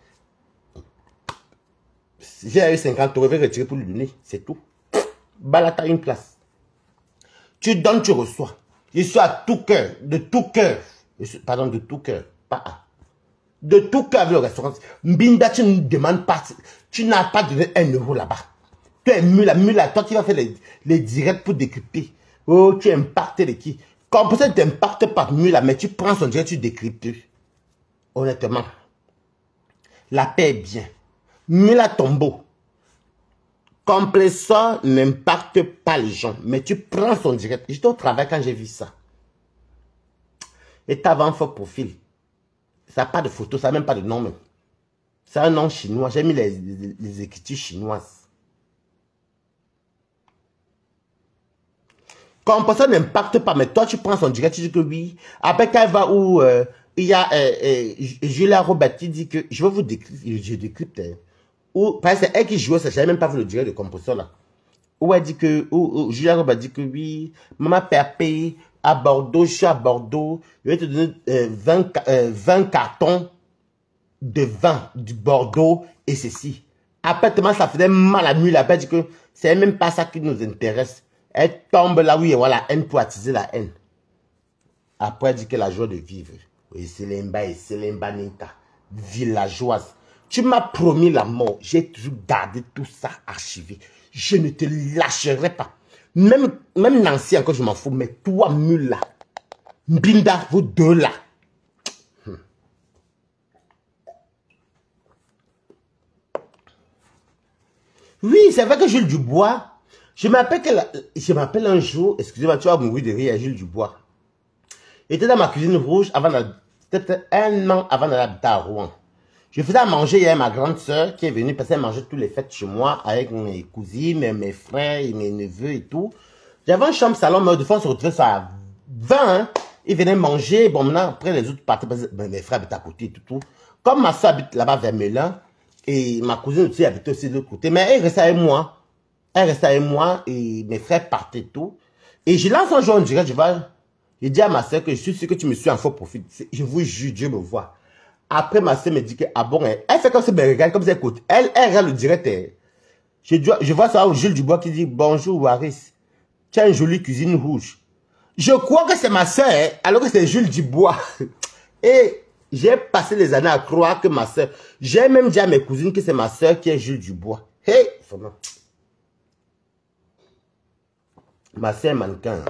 J'ai eu 50 €, je vais retirer pour lui donner. C'est tout. Balata une place. Tu donnes, tu reçois. Je suis à tout cœur, de tout cœur. Pardon, de tout cœur. Pas à. De tout cœur avec le restaurant. Mbinda, tu ne demandes pas. Tu n'as pas donné 1 € là-bas. Tu es mula. Toi, tu vas faire les directs pour décrypter. Oh, tu impactes les qui. Comme ça, tu n'impactes pas mula, mais tu prends son direct, tu décryptes. Honnêtement. La paix est bien. Mula tombeau. Compresseur n'impacte pas les gens, mais tu prends son direct. J'étais au travail quand j'ai vu ça. Et tu avais un faux profil. Ça n'a pas de photo, ça n'a même pas de nom même. C'est un nom chinois. J'ai mis les écritures chinoises. Compresseur n'impacte pas, mais toi tu prends son direct, tu dis que oui. Après quand elle va où il y a Julia Robert qui dit que je vais vous décrypter, je décrypte. Ou parce que c'est elle qui jouait, ça j'avais même pas vu le direct de compresseur là. Où elle dit que, Julia Robert dit que oui, maman père paye à Bordeaux, je suis à Bordeaux, je vais te donner 20 cartons de vin du Bordeaux et ceci. Après tellement ça faisait mal à nuit là-bas, elle dit que c'est même pas ça qui nous intéresse. Elle tombe là, oui, et voilà, haine pour attiser la haine. Après, elle dit que la joie de vivre. Oui, c'est l'emba Ninka, villageoise. Tu m'as promis la mort. J'ai toujours gardé tout ça archivé. Je ne te lâcherai pas. Même Nancy, encore, je m'en fous. Mais toi, Mula, Mbinda, vous deux là. Oui, c'est vrai que Jules Dubois, je m'appelle un jour, excusez-moi, tu vas mourir de rire à Jules Dubois. Il était dans ma cuisine rouge avant peut-être 1 an avant d'aller à Rouen. Je faisais à manger hier ma grande soeur qui est venue passer à manger toutes les fêtes chez moi avec mes cousines, mes frères et mes neveux et tout. J'avais un chambre salon, mais de fois on se retrouvait ça à 20. Hein. Ils venaient manger. Bon, maintenant, après les autres parties, mes frères habitaient à côté et tout. Comme ma soeur habite là-bas vers Melun, et ma cousine aussi habitait aussi de l'autre côté, mais elle restait avec moi. Elle restait avec moi et mes frères partaient et tout. Et je lance un jour en direct, je dis à ma soeur que je suis sûr que tu me suis en faux profil. Je vous jure, Dieu me voit. Après, ma soeur me dit que, ah bon, elle fait comme ça, me regarde, comme ça, écoute. Elle regarde le direct. Je vois ça au Jules Dubois qui dit, bonjour Waris, tu as une jolie cuisine rouge. Je crois que c'est ma soeur, alors que c'est Jules Dubois. Et j'ai passé les années à croire que ma soeur, j'ai même dit à mes cousines que c'est ma soeur qui est Jules Dubois. Hey, vraiment. Ma soeur est mannequin.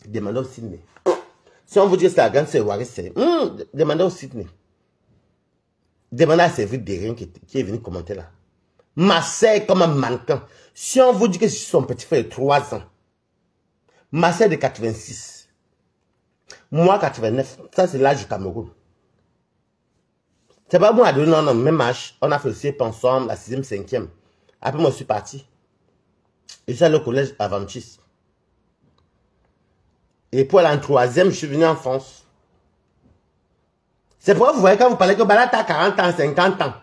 Demandez au Sydney. Si on vous dit que c'est la grande sœur Waris, demandez au Sydney. Demandez à Séville Derrien qui est venu commenter là. Ma soeur est comme un mannequin. Si on vous dit que je suis son petit frère de 3 ans, ma soeur est de 86, moi 89, ça c'est l'âge du Cameroun. C'est pas moi, non, même âge. On a fait le CEP ensemble, la 6e, 5e. Après moi je suis parti. Et j'ai allé au collège adventiste. Et pour aller en 3e, je suis venu en France. C'est pourquoi vous voyez quand vous parlez que Balata a 40 ans, 50 ans.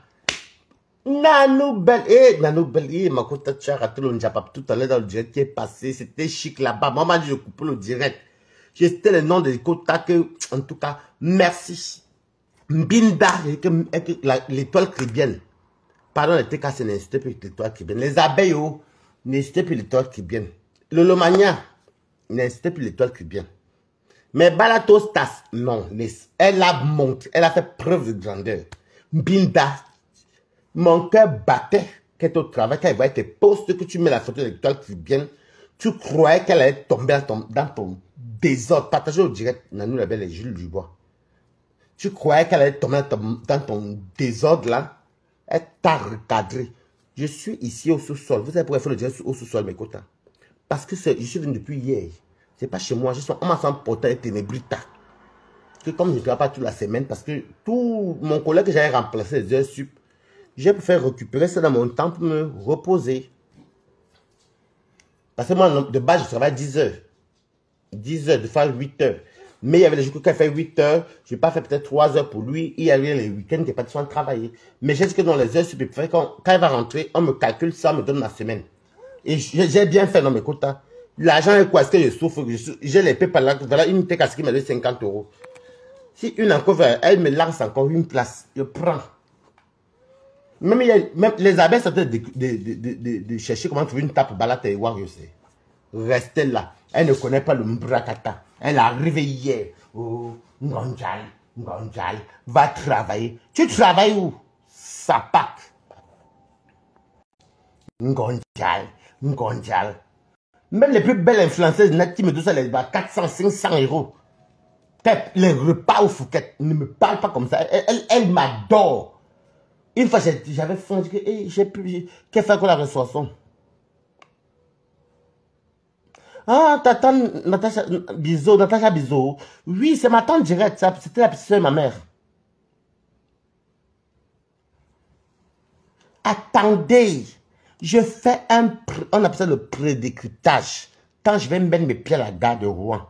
Nanoubel, ma côte, tu as raté le Njapap tout à l'heure dans le direct qui est passé. C'était chic là-bas. Moi, je coupe le direct. J'ai cité le nom des quotas que, en tout cas, merci. Mbinda, l'étoile caribéenne. Pardon, les TKC n'existait plus l'étoile caribéenne. Les abeilles, n'existait plus l'étoile caribéenne. Le Lomania, n'existait plus l'étoile caribéenne. Mais Balatostas, non. Elle a monté, elle a fait preuve de grandeur. Mbinda, mon cœur battait qu'elle était au travail, quand elle voyait tes posts, que tu mets la photo de l'étoile caribéenne, tu croyais qu'elle allait tomber dans ton désordre. Partagez au direct, Nanou la belle et Jules Dubois. Tu croyais qu'elle allait tomber dans ton désordre là. Elle t'a recadré. Je suis ici au sous-sol. Vous savez pourquoi il faut le dire au sous-sol, mes quotas. Parce que je suis venu depuis hier. C'est pas chez moi. On m'a fait porter un ténébrita. Que comme je ne travaille pas toute la semaine, parce que tout mon collègue que j'avais remplacé les heures sup, j'ai pu faire récupérer ça dans mon temps pour me reposer. Parce que moi, de base, je travaille 10 heures. 10 heures, de faire 8 heures. Mais il y avait des jours qui fait 8 heures. Je n'ai pas fait peut-être 3 heures pour lui. Il y avait les week-ends qui n'étaient pas de soin de travailler. Mais j'ai dit que dans les heures sup, quand il va rentrer, on me calcule ça, on me donne ma semaine. Et j'ai bien fait dans mes quotas. L'argent est quoi? Est-ce que je souffre? J'ai les payes par là. Voilà une TKC qui m'a donné 50 €. Si une encore, elle me lance encore une place. Je prends. Même les abeilles sont de chercher comment trouver une tape balade et voir, je sais. Restez là. Elle ne connaît pas le mbrakata. Elle est arrivée hier. Oh, Ngonjal, va travailler. Tu travailles où? Sapak. Ngonjal. Même les plus belles influenceuses net qui me donnent ça, les 400, 500 €. Les repas au Fouquet ne me parlent pas comme ça. Elle m'adore. Une fois, j'avais faim, je dis j'ai plus. Qu'est-ce que fait que la restauration? Ah, ta tante Natacha Bizot. Oui, c'est ma tante directe, c'était la petite soeur de ma mère. Attendez, je fais on appelle ça le prédécryptage. Quand je vais mettre mes pieds à la gare de Rouen.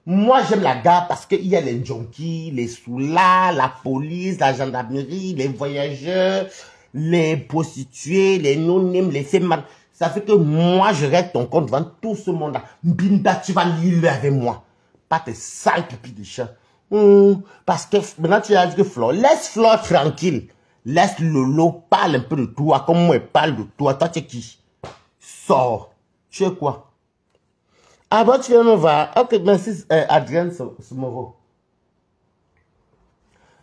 Moi, j'aime la gare parce qu'il y a les junkies, les soulas, la police, la gendarmerie, les voyageurs, les prostituées, les non-nimes, les femmes. Ça fait que moi, je règle ton compte devant tout ce monde-là. Mbinda, tu vas lire avec moi. Pas tes sales pipis de chat. Parce que maintenant, tu as dit que Flore, laisse Flore tranquille. Laisse Lolo parle un peu de toi, comme moi, il parle de toi. Toi, tu es qui? Sors. Tu es quoi? Ah bon, tu viens me voir. Ok, merci Adrien Soumoro.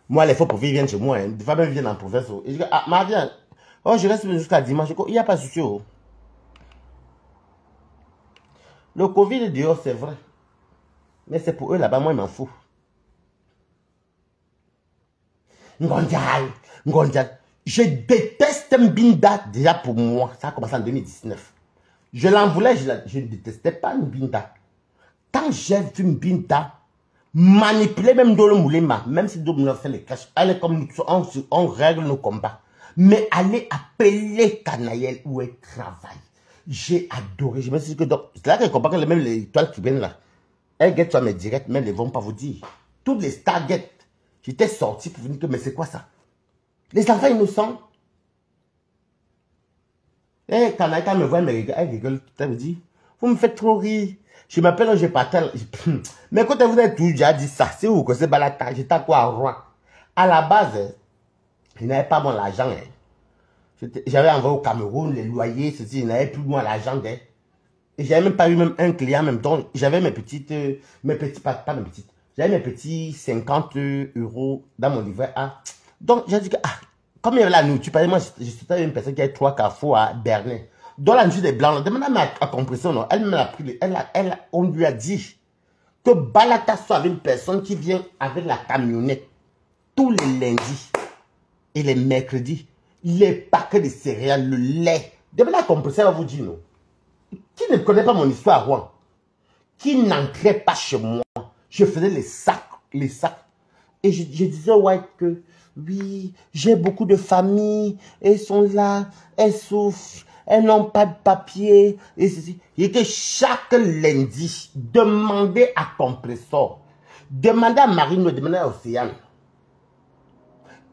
Moi, les faux profils viennent chez moi. Des fois, même viennent en province. Et je dis, ah, ma viens. Oh, je reste jusqu'à dimanche. Il n'y a pas de souci. Le Covid est dehors, c'est vrai. Mais c'est pour eux là-bas, moi, je m'en fous. Ngonjal. Je déteste Mbinda déjà pour moi. Ça a commencé en 2019. Je l'en voulais, je ne détestais pas Mbinda. Quand j'ai vu Mbinda manipuler même Dolo Moulema, même si Dolo Moulema fait les caches, elle est comme nous, on règle nos combats. Mais aller appeler Canaël où elle travaille. J'ai adoré. Je me suis dit que c'est là qu'elle comprend que même les étoiles qui viennent là. Elles guettent sur mes directs, mais elles ne vont pas vous dire. Toutes les stars guettent. J'étais sorti pour vous dire que, mais c'est quoi ça? Les enfants innocents. Eh, Canaël, quand elle me voit, elle rigole. Elle me dit, vous me faites trop rire. Je m'appelle, je partage. Mais quand vous avez toujours déjà dit ça, c'est où que c'est balata? J'étais à quoi à Rouen? À la base, je n'avais pas mon argent. J'avais envoyé au Cameroun les loyers, ceci, je n'avais plus moi l'argent. Et j'avais même pas eu même un client en même temps. J'avais mes petites, pas mes petites. J'avais mes petits 50 € dans mon livret A. Donc, j'ai dit que, comme il y avait la nourriture, par exemple, moi, j'étais une personne qui avait 3 carrefours à Berlin. Dans la nuit des blancs, demande à compression, non, elle m'a pris, on lui a dit que Balata soit avec une personne qui vient avec la camionnette tous les lundis et les mercredis, les paquets de céréales, le lait. Demande à compression, elle va vous dire non. Qui ne connaît pas mon histoire à Rouen, qui n'entrait pas chez moi, je faisais les sacs. Et je disais, ouais, que oui, j'ai beaucoup de familles, elles sont là, elles souffrent. Elles n'ont pas de papier. Et ceci. Et que chaque lundi, demandez à Compressor, demandez à Marine, demandez à Océane.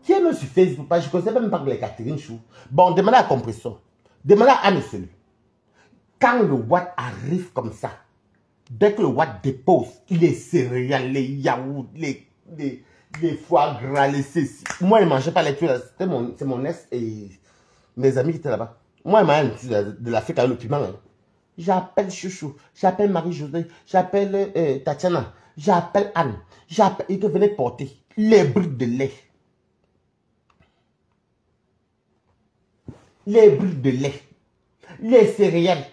Qui est même sur Facebook, je ne connaissais même pas les Catherine Chou. Bon, demandez à Compressor. Demandez à Anne Seul. Quand le Watt arrive comme ça, dès que le Watt dépose, les céréales, les yaourts, des foie gras, les ceci. Moi, il ne mangeait pas les tuiles. C'est mon ex et mes amis qui étaient là-bas. Moi, il m'a dit de l'Afrique avec le piment. Hein. J'appelle Chouchou, j'appelle Marie-Josée, j'appelle Tatiana, j'appelle Anne, ils te venaient porter les briques de lait. Les briques de lait, les céréales.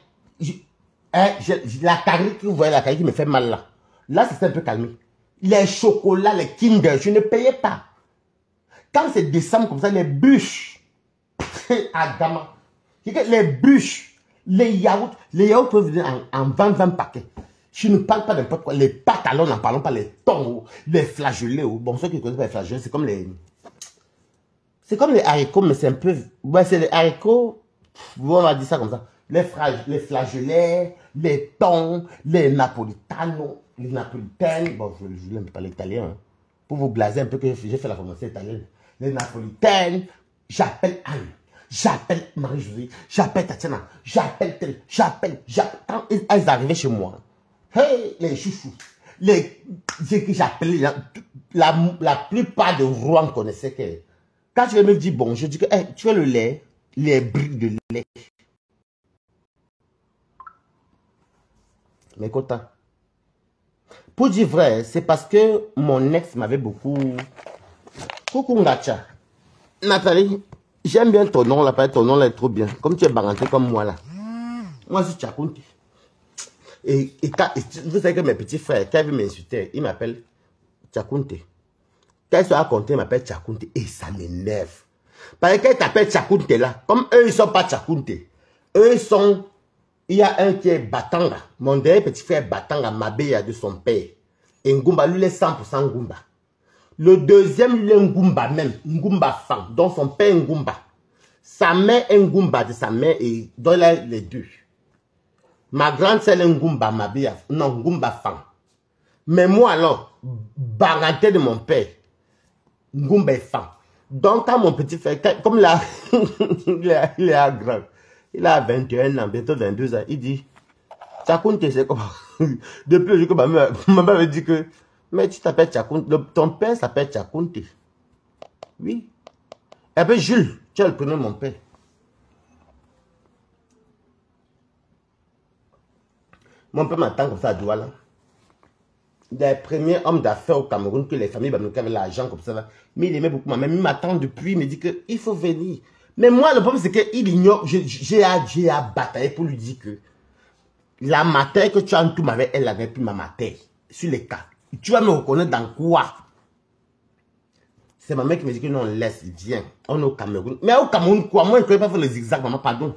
La carie que vous voyez, la carie qui me fait mal là. Là, c'est un peu calmé. Les chocolats, les Kinder, je ne payais pas. Quand c'est décembre comme ça, les bûches, Adama, les bûches, les yaourts peuvent venir en 20 paquets. Je ne parle pas n'importe quoi. Les pâtes alors, n'en parlons pas, les thons, les flageolets. Bon, ceux qui connaissent pas les flageolets, c'est comme les... C'est comme les haricots, mais c'est un peu... Ouais, c'est les haricots, on va dire ça comme ça. Les flageolets, les thons, les napolitanos, les napolitaines. Bon, je n'aime pas l'italien. Hein. Pour vous blaser un peu que j'ai fait la formation italienne. Les napolitaines, j'appelle Anne, j'appelle Marie-Josée, j'appelle Tatiana, j'appelle. Quand elles arrivaient chez moi, hey, les chouchous, que j'appelais, la plupart de Rouen connaissaient que... Quand je me dis bon, je dis que hey, tu veux le lait, les briques de lait. Mais content. Pour dire vrai, c'est parce que mon ex m'avait beaucoup... Coucou Ngacha. Nathalie, j'aime bien ton nom là, ton nom là est trop bien. Comme tu es baranté comme moi là. Moi je suis Tchakounti. Et vous savez que mes petits frères, quand ils m'insulter, ils m'appellent Tchakounti. Quand ils sont à compter, ils m'appellent Tchakounti. Et ça m'énerve. Parce que quand ils t'appellent Tchakounti là, comme eux ils ne sont pas Tchakounti. Eux ils sont... Il y a un qui est Batanga. Mon dernier petit frère Batanga, Mabeya de son père. Et Ngumba, lui, il est 100% Ngumba. Le deuxième, lui, est Ngumba même. Ngumba femme. Donc son père Ngumba. Sa mère est Ngumba de sa mère et donc il a les deux. Ma grande sœur est Ngumba, Mabeya. Non, Ngumba femme. Mais moi alors, baranté de mon père, Ngumba est femme. Donc quand mon petit frère, comme là, il est à grand. Il a 21 ans, bientôt 22 ans. Il dit, Tchakounte, c'est comment? Depuis le jour que ma mère me dit que, mais tu t'appelles Tchakounte. Ton père s'appelle Tchakounte. Oui. Et puis Jules, tu as le prénom de mon père. Mon père m'attend comme ça à Douala. Des premiers hommes d'affaires au Cameroun que les familles qui avaient l'argent comme ça. Là. Mais il aimait beaucoup ma mère. Il m'attend depuis, il me dit qu'il faut venir. Mais moi, le problème, c'est qu'il ignore. J'ai à batailler pour lui dire que la matière que tu as en tout m'avait, elle n'avait plus ma matière. Sur les cas. Tu vas me reconnaître dans quoi? C'est ma mère qui me dit que non, laisse, viens. On est au Cameroun. Mais au Cameroun, quoi? Moi, je ne connais pas faire les zigzags, maman, pardon.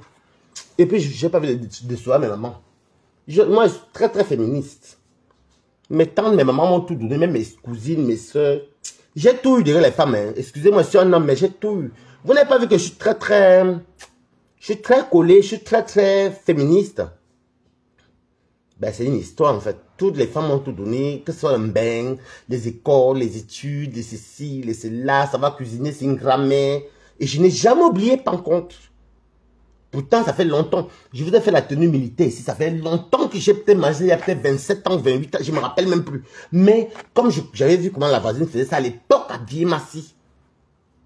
Et puis, je n'ai pas vu de soir, mes mamans. Moi, je suis très, très féministe. Mes tantes, mes mamans m'ont tout donné, même mes cousines, mes soeurs. J'ai tout eu derrière les femmes. Hein. Excusez-moi, je suis un homme, mais j'ai tout eu. Vous n'avez pas vu que je suis très collé, je suis très féministe. Ben, c'est une histoire en fait. Toutes les femmes ont tout donné, que ce soit un bain, les écoles, les études, les ceci, les cela, ça va cuisiner, c'est une grand-mère. Et je n'ai jamais oublié par contre. Pourtant, ça fait longtemps. Je vous ai fait la tenue militaire ici. Ça fait longtemps que j'ai peut-être mangé, il y a peut-être 27 ans, 28 ans, je ne me rappelle même plus. Mais comme j'avais vu comment la voisine faisait ça à l'époque à Guy-Massi.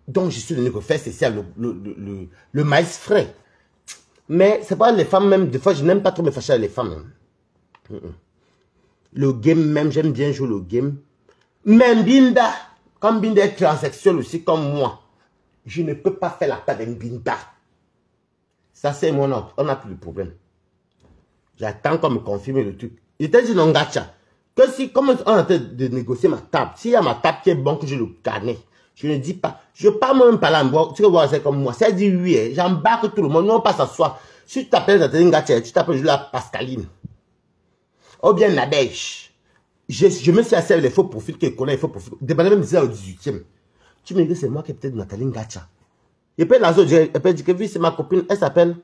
Donc, je suis venu refaire c'est ça, le maïs frais. Mais c'est pas les femmes même, des fois, je n'aime pas trop me fâcher avec les femmes. Le game même, j'aime bien jouer le game. Même Binda, comme Binda est transsexuel aussi comme moi, je ne peux pas faire la paix avec Binda. Ça, c'est mon ordre. On n'a plus de problème. J'attends qu'on me confirme le truc. Il était dit non, gacha. Que si, comme on est en train de négocier ma table, s'il y a ma table qui est bonne, que je le carnet, je ne dis pas. Je ne parle même pas là. Tu peux voir, c'est comme moi. Ça dit oui, hein. J'embarque tout le monde. Non, pas s'asseoir. Si tu t'appelles Nathalie Ngacha, tu t'appelles la Pascaline. Ou bien Nadège. Je me suis assis avec les faux profils que je connais, les faux profils. Dépendamment même si c'est au 18e. Tu me dis que c'est moi qui est peut-être Nathalie Ngacha. Et puis la autre, elle peut dire que oui, c'est ma copine, elle s'appelle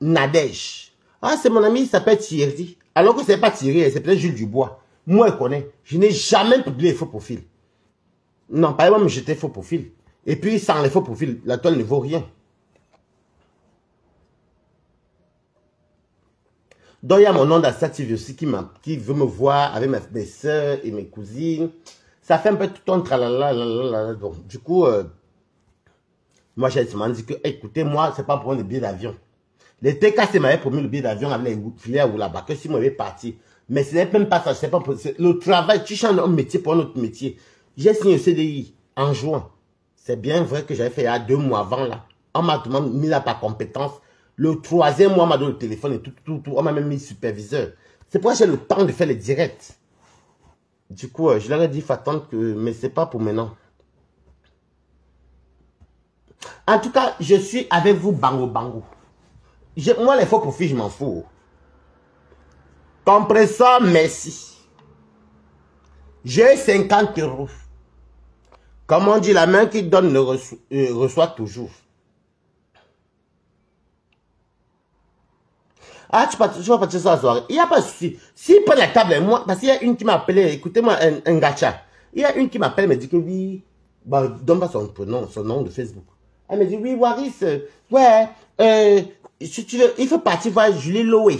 Nadège. Ah, c'est mon ami, il s'appelle Thierry. Alors que ce n'est pas Thierry, c'est peut-être Jules Dubois. Moi, je connais. Je n'ai jamais publié les faux profils. Non, pas moi me jeter faux profils. Et puis, sans les faux profils, la toile ne vaut rien. Donc, il y a mon nom d'Assa TV aussi qui veut me voir avec mes soeurs et mes cousines. Ça fait un peu tout un tralala. Donc, du coup, moi, j'ai dit que, écoutez, moi, c'est pas pour le billet d'avion. Les TKC m'avaient promis le billet d'avion avec les filières ou là-bas, que si moi, je vais partir. Mais ce n'est même pas ça, c'est pas possible. Le travail, tu changes un métier pour un autre métier. J'ai signé le CDI en juin. C'est bien vrai que j'avais fait il y a 2 mois avant là. On m'a mis là par compétence. Le 3e mois, on m'a donné le téléphone et tout. On m'a même mis superviseur. C'est pourquoi j'ai le temps de faire les directs. Du coup, je leur ai dit, il faut attendre que... Mais c'est pas pour maintenant. En tout cas, je suis avec vous, bango bango. Moi, les faux profits, je m'en fous. Compresseur, merci. J'ai 50 euros. Comme on dit, la main qui donne reçoit toujours. Ah, tu vas partir sur la soirée. Il n'y a pas de souci. S'il prend la table, moi, parce qu'il y a une qui m'a appelé, écoutez-moi, un gacha. Il y a une qui m'appelle, me dit que oui, bah, donne pas son prénom, son nom de Facebook. Elle me dit, oui, Waris, ouais, si tu veux, il faut partir voir Julie Loé.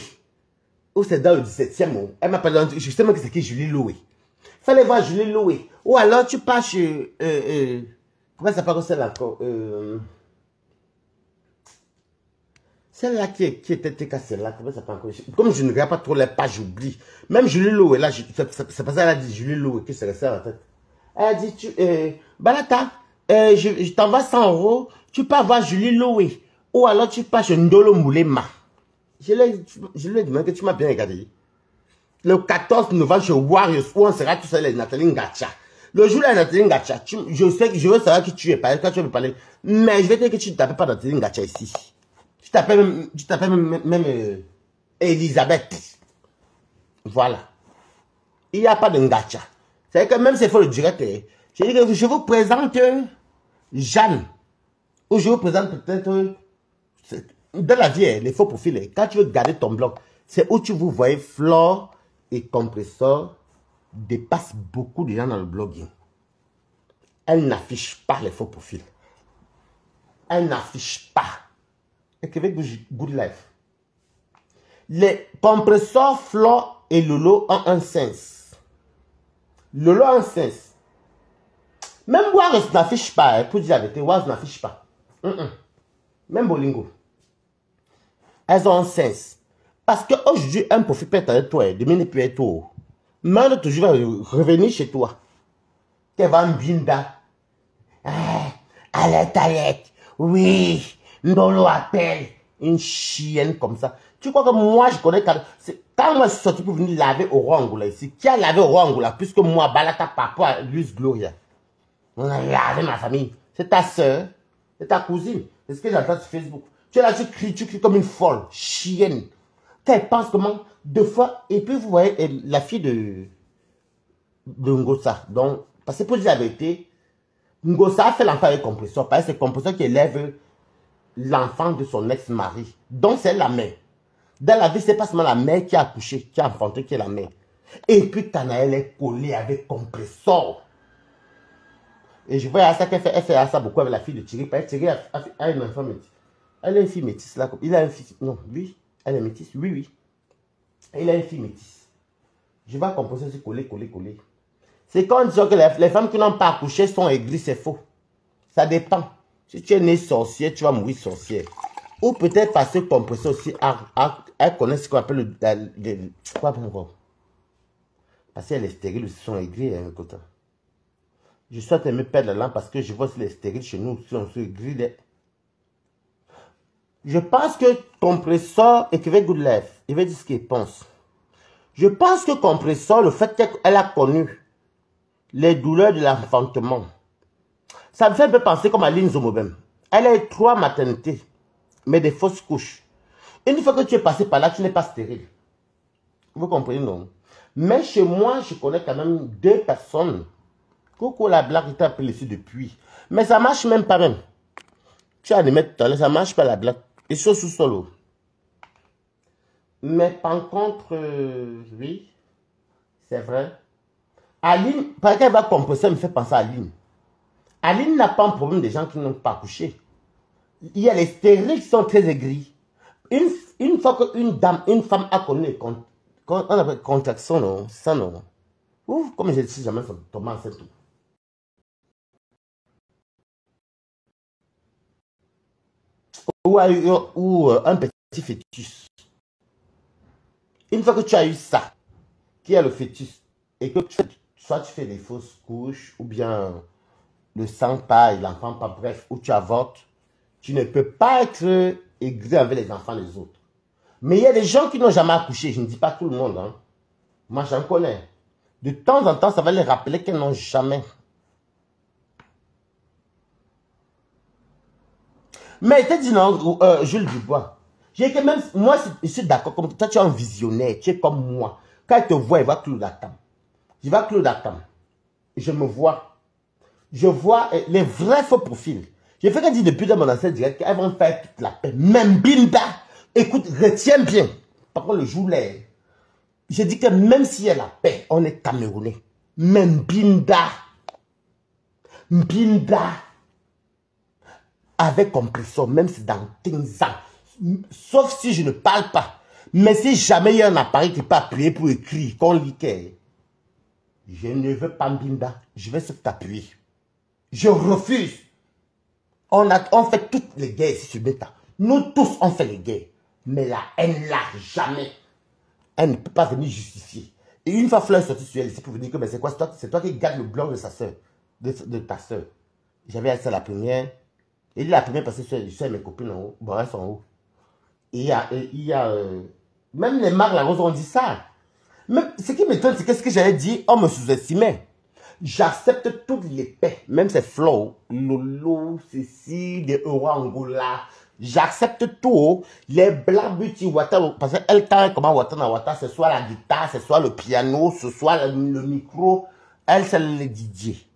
Ou c'est dans le 17e. Elle m'appelle, je sais même que c'est qui Julie Loé. Il fallait voir Julie Loé. Ou alors tu pars chez, comment ça s'appelle celle-là encore? Celle-là qui était TK, celle-là, comment ça s'appelle encore? Comme je ne regarde pas trop les pages, j'oublie. Même Julie Loé, là, c'est pas ça, elle a dit Julie Loé, que c'est resté à la tête. Elle a dit, Balata, je t'envoie 100 euros, tu peux avoir Julie Loé. Ou alors tu pars chez Ndolo Moulema. Je lui ai demandé que tu m'as bien regardé. Le 14 novembre, chez Warriors, où on sera tous les Nathalie Ngacha. Le jour là, Nathalie Ngacha, je sais que je veux savoir qui tu es, quand tu veux me parler. Mais je vais te dire que tu ne t'appelles pas Nathalie Ngacha ici. Tu t'appelles même Elisabeth. Voilà. Il n'y a pas de Ngacha. C'est que même s'il faut le direct, je dis que je vous présente Jeanne. Ou je vous présente peut-être... Dans la vie, les faux profils, quand tu veux garder ton blog, c'est où tu vous voyez Flore et Compresseur dépassent beaucoup de gens dans le blogging. Elle n'affiche pas les faux profils. Elle n'affiche pas. Écrivez Good Life. Les compresseurs Flore et Lolo ont un sens. Lolo a un sens. Même Waris n'affiche pas, pour dire la vérité, Waris n'affiche pas. Même Bolingo. Elles ont un sens. Parce qu'aujourd'hui, un profil peut être avec toi, demain il peut être toi. Mais on toujours revenir chez toi. Kevin Binda. Alette. Oui. Ndolo appelle. Une chienne comme ça. Tu crois que moi, je connais quand moi je suis sorti pour venir laver au Angoula ici, qui a lavé au Angoula, puisque moi, Balata Papa, Luis Gloria. On a lavé ma famille. C'est ta soeur, c'est ta cousine. C'est ce que j'entends sur Facebook. Tu es là, tu cries comme une folle, chienne. Qu'elle pense comment, 2 fois, et puis vous voyez la fille de Ngosa. Donc, parce que pour dire la vérité, Ngosa a fait l'enfant avec Compresseur, parce que c'est Compresseur qui élève l'enfant de son ex-mari. Donc, c'est la mère. Dans la vie, c'est pas seulement la mère qui a accouché, qui a enfanté, qui est la mère. Et puis, Tanaël est collée avec Compresseur. Et je vois ça qu'elle fait, ça beaucoup avec la fille de Thierry. Parce que Thierry a une enfant métisse. Elle a une fille métisse là. Il a une fille. Non, lui, elle est métisse. Oui. Il a une fille métisse. Je vais composer aussi coller. C'est quand on dit que les femmes qui n'ont pas accouché sont aigries, c'est faux. Ça dépend. Si tu es né sorcière, tu vas mourir sorcière. Ou peut-être parce que Compresseur aussi, elle connaît ce qu'on appelle quoi encore? Parce qu'elle est stérile, ils sont aigris à un côté. Je souhaite me perdre la langue parce que je vois si les stériles chez nous, si on se grille. Je pense que Compresseur écrivait Good Life. Il va dire ce qu'il pense. Je pense que Compresseur, le fait qu'elle a connu les douleurs de l'enfantement, ça me fait un peu penser comme Aline Zomobem. Elle a eu 3 maternités, mais des fausses couches. Une fois que tu es passé par là, tu n'es pas stérile. Vous comprenez, non? Mais chez moi, je connais quand même 2 personnes. Coucou la blague qui t'a appelé ici depuis. Mais ça marche même pas même. Tu as les mettre tout à l'heure, ça marche pas la blague. Ils sont sous solo. Mais par contre, oui, c'est vrai. Aline, par exemple, elle va composer, ça me fait penser à Aline. Aline n'a pas un problème des gens qui n'ont pas accouché. Il y a les stériles qui sont très aigris. Une fois qu'une dame, une femme a connu on appelle contraction, non, ça non. Ouf, comme je ne suis jamais tombé enceinte. Ou un petit fœtus. Une fois que tu as eu ça, qui est le fœtus, et que soit tu fais des fausses couches, ou bien le sang paille, l'enfant pas, bref, ou tu avortes, tu ne peux pas être aigri avec les enfants des autres. Mais il y a des gens qui n'ont jamais accouché, je ne dis pas tout le monde, hein. Moi j'en connais. De temps en temps, ça va les rappeler qu'ils n'ont jamais. Mais tu dis non, Jules Dubois, j'ai que même, moi je suis d'accord, comme toi tu es un visionnaire, tu es comme moi. Quand il te voit, il va clore la cam. Il va clore la cam. Je me vois. Je vois les vrais faux profils. J'ai fait qu'elle dit depuis dans mon ancien direct qu'elles vont faire toute la paix. Même Binda, écoute, retiens bien. Par contre, le jour-là, j'ai dit que même s'il y a la paix, on est Camerounais. Même Binda, avec compression, même si dans 15 ans, sauf si je ne parle pas. Mais si jamais il y a un appareil qui peut appuyer pour écrire, qu'on lit, je ne veux pas Binda, je vais se t'appuyer. Je refuse. On fait toutes les guerres ici sur Beta. Nous tous, on fait les guerres. Mais la haine là, jamais. Elle ne peut pas venir justifier. Et une fois Fleur sortie sur elle, c'est pour venir que c'est quoi? C'est toi qui gardes le blog de sa soeur, de ta soeur. J'avais ça la première. Et la première parce que je suis mes copines en haut. Bon, elles sont en haut. Et il y a même les Marc Larose ont dit ça. Mais ce qui m'étonne, c'est qu'est-ce que j'avais dit, on me sous-estimait. J'accepte toutes les paix, même ces flows, Lolo, ceci, des euros Angola. J'accepte tout, les Black Beauty Wata, parce qu'elle travaille comment Wata na Wata, ce soit la guitare, ce soit le piano, ce soit le micro, elle c'est le DJ.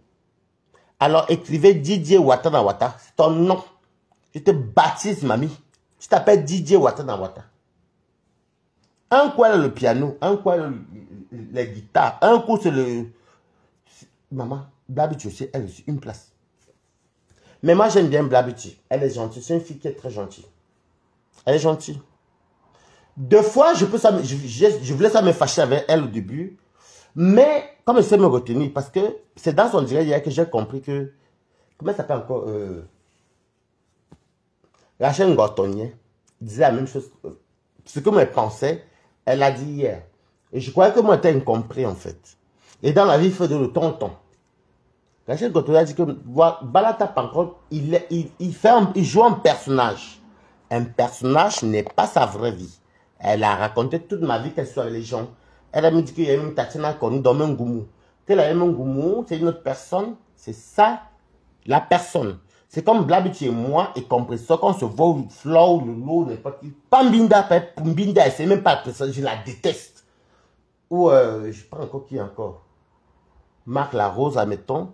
Alors écrivez DJ Wata na Wata, c'est ton nom. Je te baptise, mamie. Tu t'appelles DJ Wata na Wata. Un coup elle a le piano, un coup elle a les guitares, un coup c'est le... Maman, Blabuti aussi, elle aussi, une place. Mais moi, j'aime bien Blabuti. Elle est gentille. C'est une fille qui est très gentille. Elle est gentille. Deux fois, je voulais ça me fâcher avec elle au début. Mais, comme elle sait me retenir, parce que c'est dans son direct hier que j'ai compris que... Comment ça s'appelle encore Rachel Ngortonnier disait la même chose. Ce que moi, je pensais, elle a dit hier. Et je croyais que moi, j'étais incompris, en fait. Et dans la vie, il faut de le tonton. Rachel Ngortonnier a dit que Balata Pancrote, il joue un personnage. Un personnage n'est pas sa vraie vie. Elle a raconté toute ma vie qu'elle soit avec les gens. Elle a me dit qu'il y a une Tatiana connue dans un goumou. Qu'elle a un goumou, c'est une autre personne. C'est ça, la personne. C'est comme Blabuti et moi, et compresseur, quand on se voit au flow, le lot, n'importe qui. Pambinda, Pumbinda, c'est même pas la personne, je la déteste. Ou, je prends encore qui encore? Marc Larose, admettons.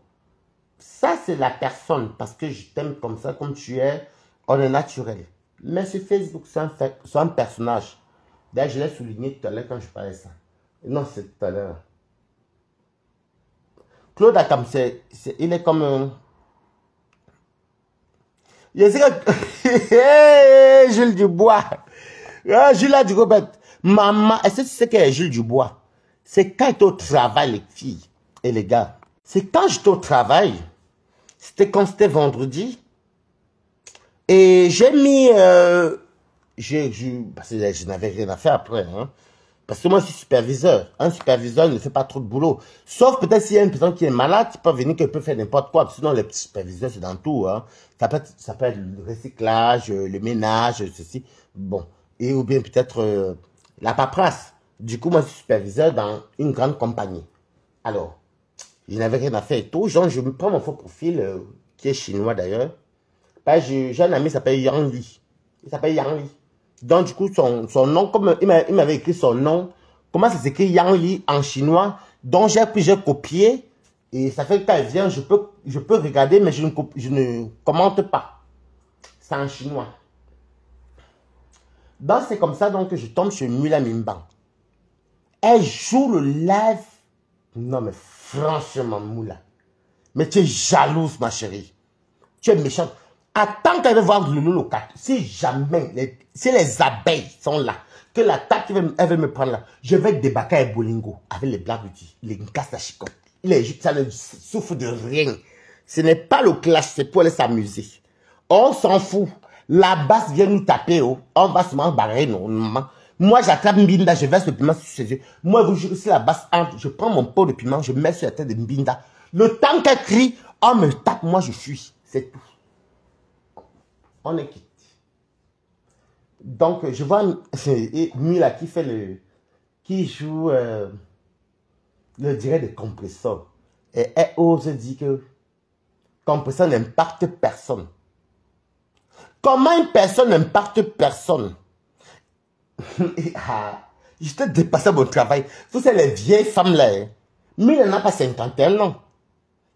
Ça, c'est la personne, parce que je t'aime comme ça, comme tu es, on est naturel. Mais sur Facebook, c'est un personnage. D'ailleurs, je l'ai souligné tout à l'heure quand je parlais de ça. Non, c'est tout à l'heure. Claude Akam, il est comme un... Jules Dubois. Jules a dit, Robert, maman, est-ce que tu sais qui est Jules Dubois? C'est quand j'étais au travail, les filles et les gars. C'est quand j'étais au travail. C'était quand c'était vendredi. Et j'ai mis... parce que je n'avais rien à faire après. Hein. Parce que moi, je suis superviseur. Un superviseur ne fait pas trop de boulot. Sauf peut-être s'il y a une personne qui est malade, qui peut venir, qui peut faire n'importe quoi. Sinon, les petits superviseurs, c'est dans tout. Hein. Ça peut être le recyclage, le ménage, ceci. Bon. Et ou bien peut-être la paperasse. Du coup, moi, je suis superviseur dans une grande compagnie. Alors, je n'avais rien à faire et tout. Genre, je me prends mon faux profil, qui est chinois d'ailleurs. J'ai un ami qui s'appelle Yang Li. Il s'appelle Yang Li. Donc, du coup, son nom, comme il m'avait écrit son nom, comment ça s'écrit Yang Li en chinois. Donc, j'ai copié. Et ça fait que quand elle vient, je peux regarder, mais je ne commente pas. C'est en chinois. Donc, c'est comme ça donc, que je tombe sur Mula Mimban. Elle joue le live. Non, mais franchement, Moula. Mais tu es jalouse, ma chérie. Tu es méchante. Attends qu'elle va voir Loulou le 4. Si jamais, si les abeilles sont là, que la table elle veut me prendre là, je vais débarquer à Bolingo avec les Black Beauty, les casse la chicotte. Il est juste, ça ne souffre de rien. Ce n'est pas le clash, c'est pour aller s'amuser. On s'en fout. La basse vient nous taper, oh. On va se barrer, non. Moi, j'attrape Mbinda, je verse le piment sur ses yeux. Moi, vous jure, si la basse entre, je prends mon pot de piment, je mets sur la tête de Mbinda. Le temps qu'elle crie, on me tape, moi je fuis. C'est tout. On est quitte. Donc, je vois Mila qui fait qui joue le direct de compresseur. Et elle ose dire que compresseur n'impacte personne. Comment une personne n'impacte personne? Je t'ai dépassé mon travail. Vous savez, les vieilles femmes là. Mais elle n'a pas 51 ans.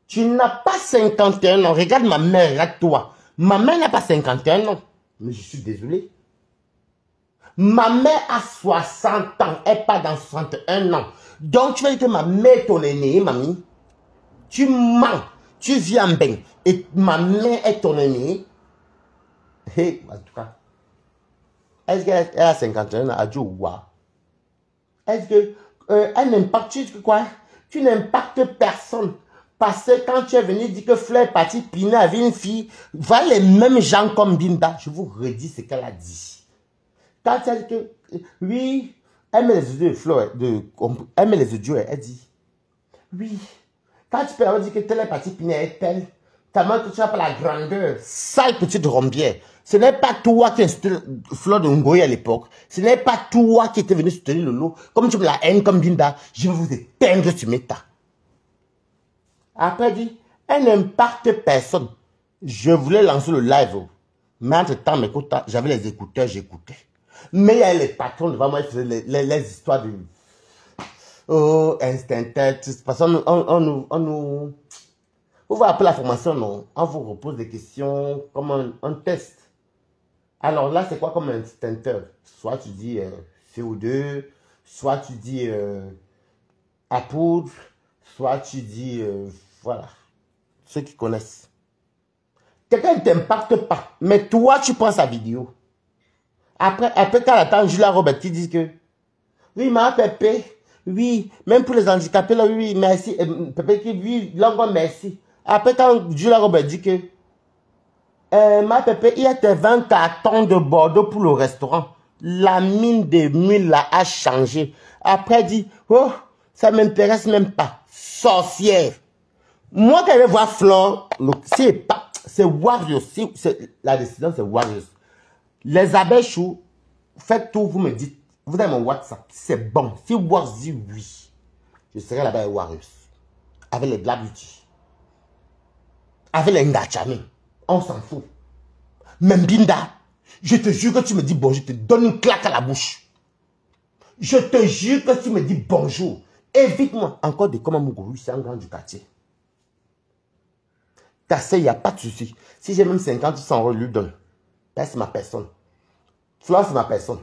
Tu n'as pas 51 ans. Regarde ma mère, regarde toi. Ma mère n'a pas 51 ans. Mais je suis désolé. Ma mère a 60 ans. Elle n'est pas dans 61 ans. Donc tu vas dire que ma mère est ton aînée, mamie. Tu mens. Tu viens bien. Et ma mère est ton aînée. Hey, en tout cas. Est-ce qu'elle a 51 ans? Adieu, ouah. Est-ce que elle n'impacte quoi? Tu n'impactes personne. Parce que quand tu es venu dire que Fleur est partie piner avec une fille, voilà les mêmes gens comme Binda. Je vous redis ce qu'elle a dit. Quand tu as dit que, oui, elle met les audios de Fleur, elle met les audios, elle dit, oui, quand tu peux avoir dit que telle est partie piner avec telle, tellement que tu n'as pas la grandeur, sale petite rombière. Ce n'est pas toi qui as insulté Fleur de Ngoye à l'époque. Ce n'est pas toi qui étais venu soutenir le lot. Comme tu me la haine comme Binda, je vais vous éteindre sur mes tas. Après, elle dit, elle n'impacte personne. Je voulais lancer le live. Mais entre-temps, j'avais les écouteurs, j'écoutais. Mais il y a les patrons devant moi, ils faisaient les histoires de... Oh, instinctif. Parce qu'on nous... Vous voyez après la formation, non? On vous repose des questions comme un test. Alors là, c'est quoi comme instincteur? Soit tu dis CO2, soit tu dis à poudre, soit tu dis... voilà. Ceux qui connaissent. Quelqu'un ne t'impacte pas. Mais toi, tu prends sa vidéo. Après quand elle attend Julia Robert qui dit que... Oui, ma Pépé. Oui, même pour les handicapés, là, oui, merci. Pépé qui oui, longuement merci. Après quand Julia Robert dit que... ma Pépé, il y a tes 20 cartons de Bordeaux pour le restaurant. La mine de mille là a changé. Après elle dit... Oh, ça ne m'intéresse même pas. Sorcière. Moi, quand je vais voir Flore, c'est Warriors. La décision, c'est Warriors. Les abeilles choux, faites tout, vous me dites. Vous avez mon WhatsApp. C'est bon. Si Warriors dit oui, je serai là-bas avec Warriors. Avec les Black Beauty. Avec les Ngachami. On s'en fout. Même Binda, je te jure que tu me dis bonjour, je te donne une claque à la bouche. Je te jure que tu me dis bonjour. Évite-moi. Encore des commandes Mugourou, c'est un grand du quartier. Il n'y a pas de souci. Si j'ai même 50 ou 100 euros, lui donne. C'est ma personne. Flore, c'est ma personne.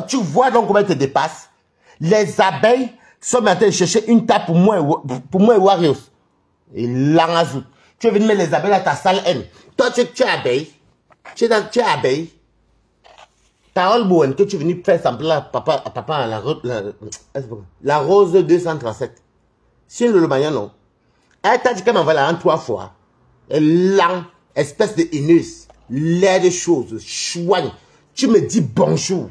Tu vois donc comment elle te dépasse. Les abeilles sont en train de chercher une table pour moi et Warriors. Et l'anazou. Tu es venu mettre les abeilles à ta salle N. Toi, tu es abeille. Tu es abeille. Carole Bowen, que tu es venu faire semblant à papa la rose 237. Si le Lomagnan, non. Elle t'a dit qu'elle m'envoie là 3 fois. Lent, espèce de haineuse, l'air de choses, chouigne. Tu me dis bonjour.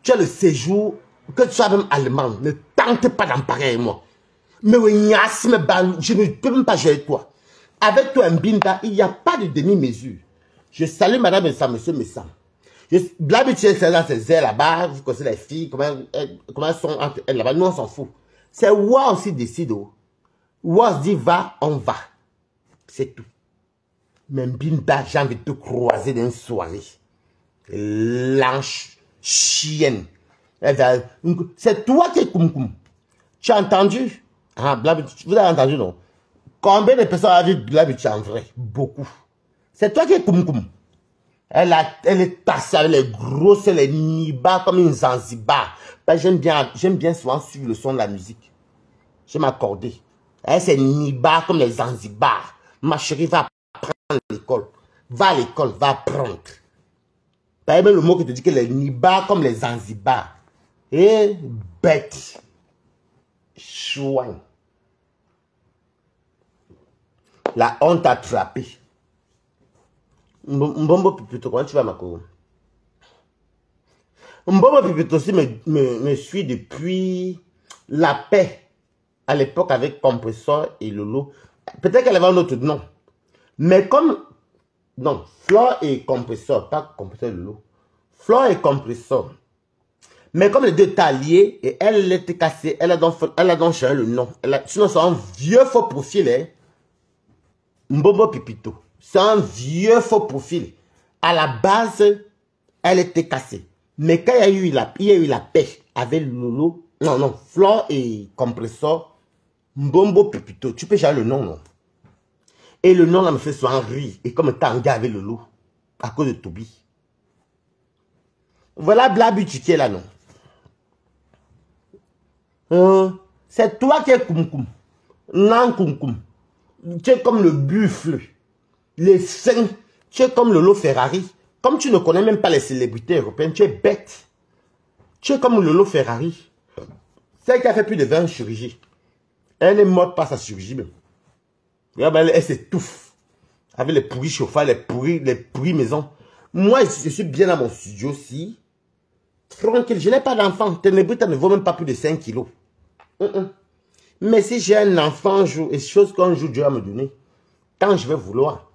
Tu as le séjour, que tu sois même allemand. Ne tente pas d'en parler avec moi. Mais je ne peux même pas gérer toi. Avec toi, Mbinda, il n'y a pas de demi-mesure. Je salue madame Messam, monsieur Messam. L'habitude, c'est dans ces airs là-bas. Vous connaissez les filles, comment elles sont entre elles là-bas. Nous, on s'en fout. C'est Wa aussi décide. Wa dit va, on va. C'est tout. Mais Binda, j'ai envie de te croiser dans une soirée. Lâche, chienne. C'est toi qui es koum. Tu as entendu? Ah, vous avez entendu, non? Combien de personnes ont vu Blabuti en vrai? Beaucoup. C'est toi qui es koum. Elle est tassée avec les grosses, les nibas comme une Zanzibar. J'aime bien souvent suivre le son de la musique. Je vais m'accorder. Elle, c'est nibas comme les Zanzibar. Ma chérie va prendre l'école. Va à l'école, va apprendre. Pas même le mot qui te dit que les Nibar comme les Zanzibar. Et bête. Chouin. La honte attrapée. Mbombo Pipito, comment tu vas, Mako? Mbombo Pipito aussi me suit depuis la paix. À l'époque avec Compressor et Lolo. Peut-être qu'elle avait un autre nom. Mais comme... Non, Flore et Compressor, pas Compressor et Lolo. Flore et Compressor. Mais comme les deux étaient alliés, et elle était cassée, elle a donc changé le nom. Sinon, c'est un vieux faux profil, hein. Mbombo Pipito. C'est un vieux faux profil. À la base, elle était cassée. Mais quand il y a eu la paix avec Lolo, non, Flore et Compressor, Mbombo Pipito, tu peux changer le nom, non? Et le nom là me fait souvent rire. Et comme étant en gars avec Lolo, à cause de Toby. Voilà Blabu qui est là, non? C'est toi qui es Koum. Non, Koum. Tu es comme le buffle. Les seins. Tu es comme Lolo Ferrari. Comme tu ne connais même pas les célébrités européennes, tu es bête. Tu es comme Lolo Ferrari. Celle qui a fait plus de 20 chirurgies. Elle est morte par sa chirurgie même. Elle s'étouffe. Avec les pourris chauffards, les pourris maisons. Moi, je suis bien dans mon studio aussi. Tranquille, je n'ai pas d'enfant. Ténébrita ne vaut même pas plus de 5 kilos. Mais si j'ai un enfant un jour, et chose qu'un jour Dieu va me donner, quand je vais vouloir.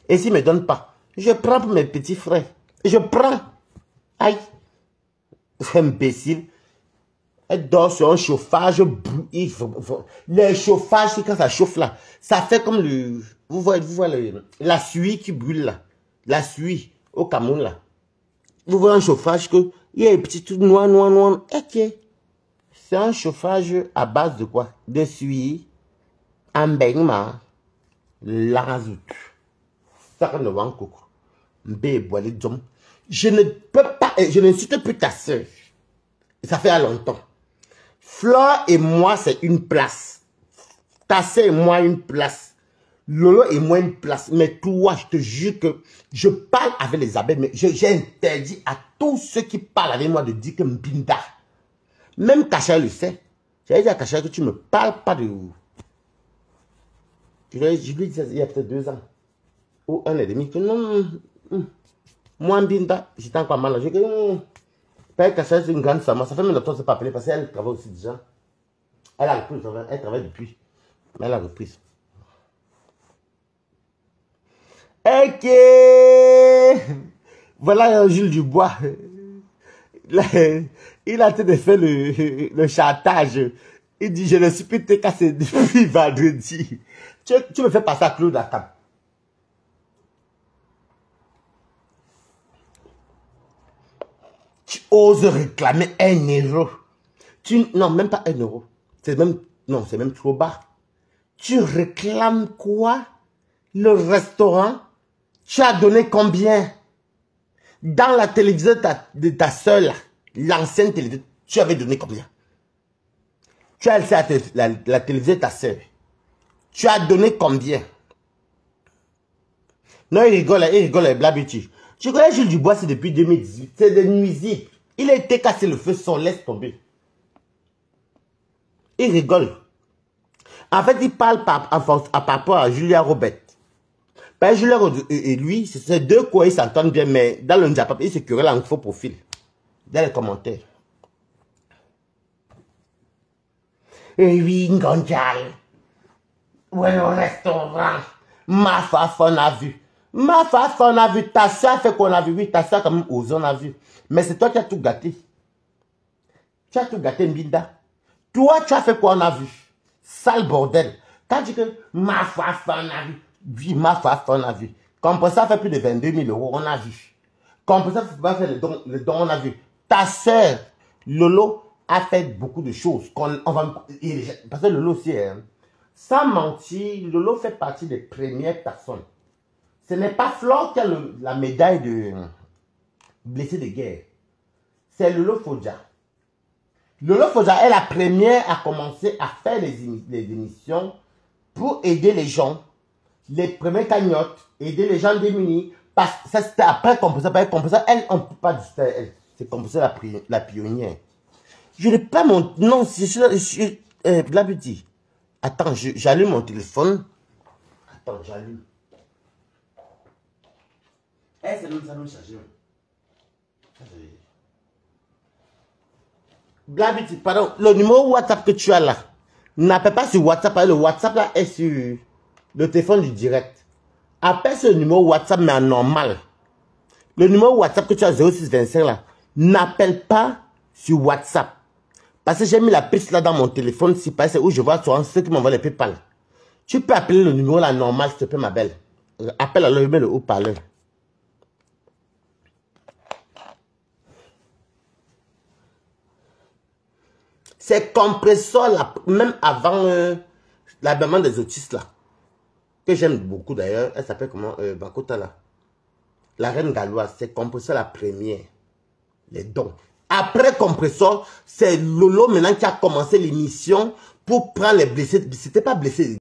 Et s'il ne me donne pas, je prends pour mes petits frères. Je prends. Aïe. C'est imbécile. Elle dort sur un chauffage. Les chauffages, quand ça chauffe là, ça fait comme le... Vous voyez la suie qui brûle là. La suie au Cameroun là. Vous voyez un chauffage que... Il y a des petits trucs noirs. Ok. C'est un chauffage à base de quoi? De suie, ambeignement, l'azout. Ça ne va pas. Je ne peux pas... Je ne cite plus ta soeur. Ça fait longtemps. Flore et moi, c'est une place. Ta soeur et moi, une place. Lolo et moi, une place. Mais toi, je te jure que je parle avec les abeilles, mais j'ai interdit à tous ceux qui parlent avec moi de dire que Mbinda. Même Kacha le sait. J'ai dit à Kacha que tu ne me parles pas de... Je lui ai dit il y a peut-être 2 ans. Ou 1 an et demi. Que non. Moi, Mbinda, j'étais encore mal. J'ai dit Père Kacha, c'est une grande femme. Ça fait même longtemps que je ne sais pas appeler parce qu'elle travaille aussi déjà. Elle a repris, elle travaille depuis. Mais elle a repris. Ok. Voilà Jules Dubois. Là, il a été de faire le chantage. Il dit, je ne suis plus cassé depuis vendredi. Tu me fais passer à Claude à table. Tu oses réclamer 1 euro. Non, même pas 1 euro. C'est même trop bas. Tu réclames quoi? Le restaurant? Tu as donné combien? Dans la télévision de ta soeur, l'ancienne télévision, tu avais donné combien? Tu as laissé la télévision de ta soeur. Tu as donné combien? Non, il rigole, Blabuti. Tu connais Jules Dubois, c'est depuis 2018. C'est des nuisibles. Il a été cassé le feu, son laisse tomber. Il rigole. En fait, il parle par rapport à Julia Robert. Julia et lui, c'est deux quoi, ils s'entendent bien, mais dans le Ndiapap, ils se querellent en faux profil. Dans les commentaires. Et oui, Ngonjal. Ouais, au restaurant. Ma faf, on a vu. Ma faf, on a vu. Ta soeur fait qu'on a vu. Oui, ta soeur, quand même, osé, on a vu. Mais c'est toi qui as tout gâté. Tu as tout gâté, Mbinda. Toi, tu as fait quoi, on a vu. Sale bordel. Quand tu dis que ma faf, on a vu. Oui, ma faf, on a vu. Compressor fait plus de 22 000 euros, on a vu. Compressor va faire le don, on a vu. Ta soeur, Lolo, a fait beaucoup de choses. Parce que Lolo aussi, sans mentir, Lolo fait partie des premières personnes. Ce n'est pas Flore qui a la médaille de blessé de guerre. C'est Lolo Fodja. Lolo Fodja est la première à commencer à faire les émissions pour aider les gens. Les premières cagnottes, aider les gens démunis Parce que ça, c'était après Compresseur. Parce que Compresseur, elle, on ne peut pas dire elle. C'est Compresseur la pionnière. Je n'ai pas mon... Non, je suis la petite. Attends, j'allume mon téléphone. Attends, j'allume. Eh, ça nous charge. Blabuti, pardon, le numéro WhatsApp que tu as là, n'appelle pas sur WhatsApp, le WhatsApp là est sur le téléphone du direct. Appelle ce numéro WhatsApp, mais en normal. Le numéro WhatsApp que tu as 0625 là, n'appelle pas sur WhatsApp. Parce que j'ai mis la piste là dans mon téléphone, si pas c'est où je vois souvent ceux qui m'envoient les PayPal. Tu peux appeler le numéro là normal, s'il te plaît, ma belle. Appelle alors, je mets le haut-parleur. C'est Compresseur là, même avant l'habillement des autistes là, que j'aime beaucoup d'ailleurs. Elle s'appelle comment Bakota là. La reine galloise, c'est Compresseur la première. Les dons. Après Compresseur, c'est Lolo maintenant qui a commencé l'émission pour prendre les blessés. C'était pas blessé.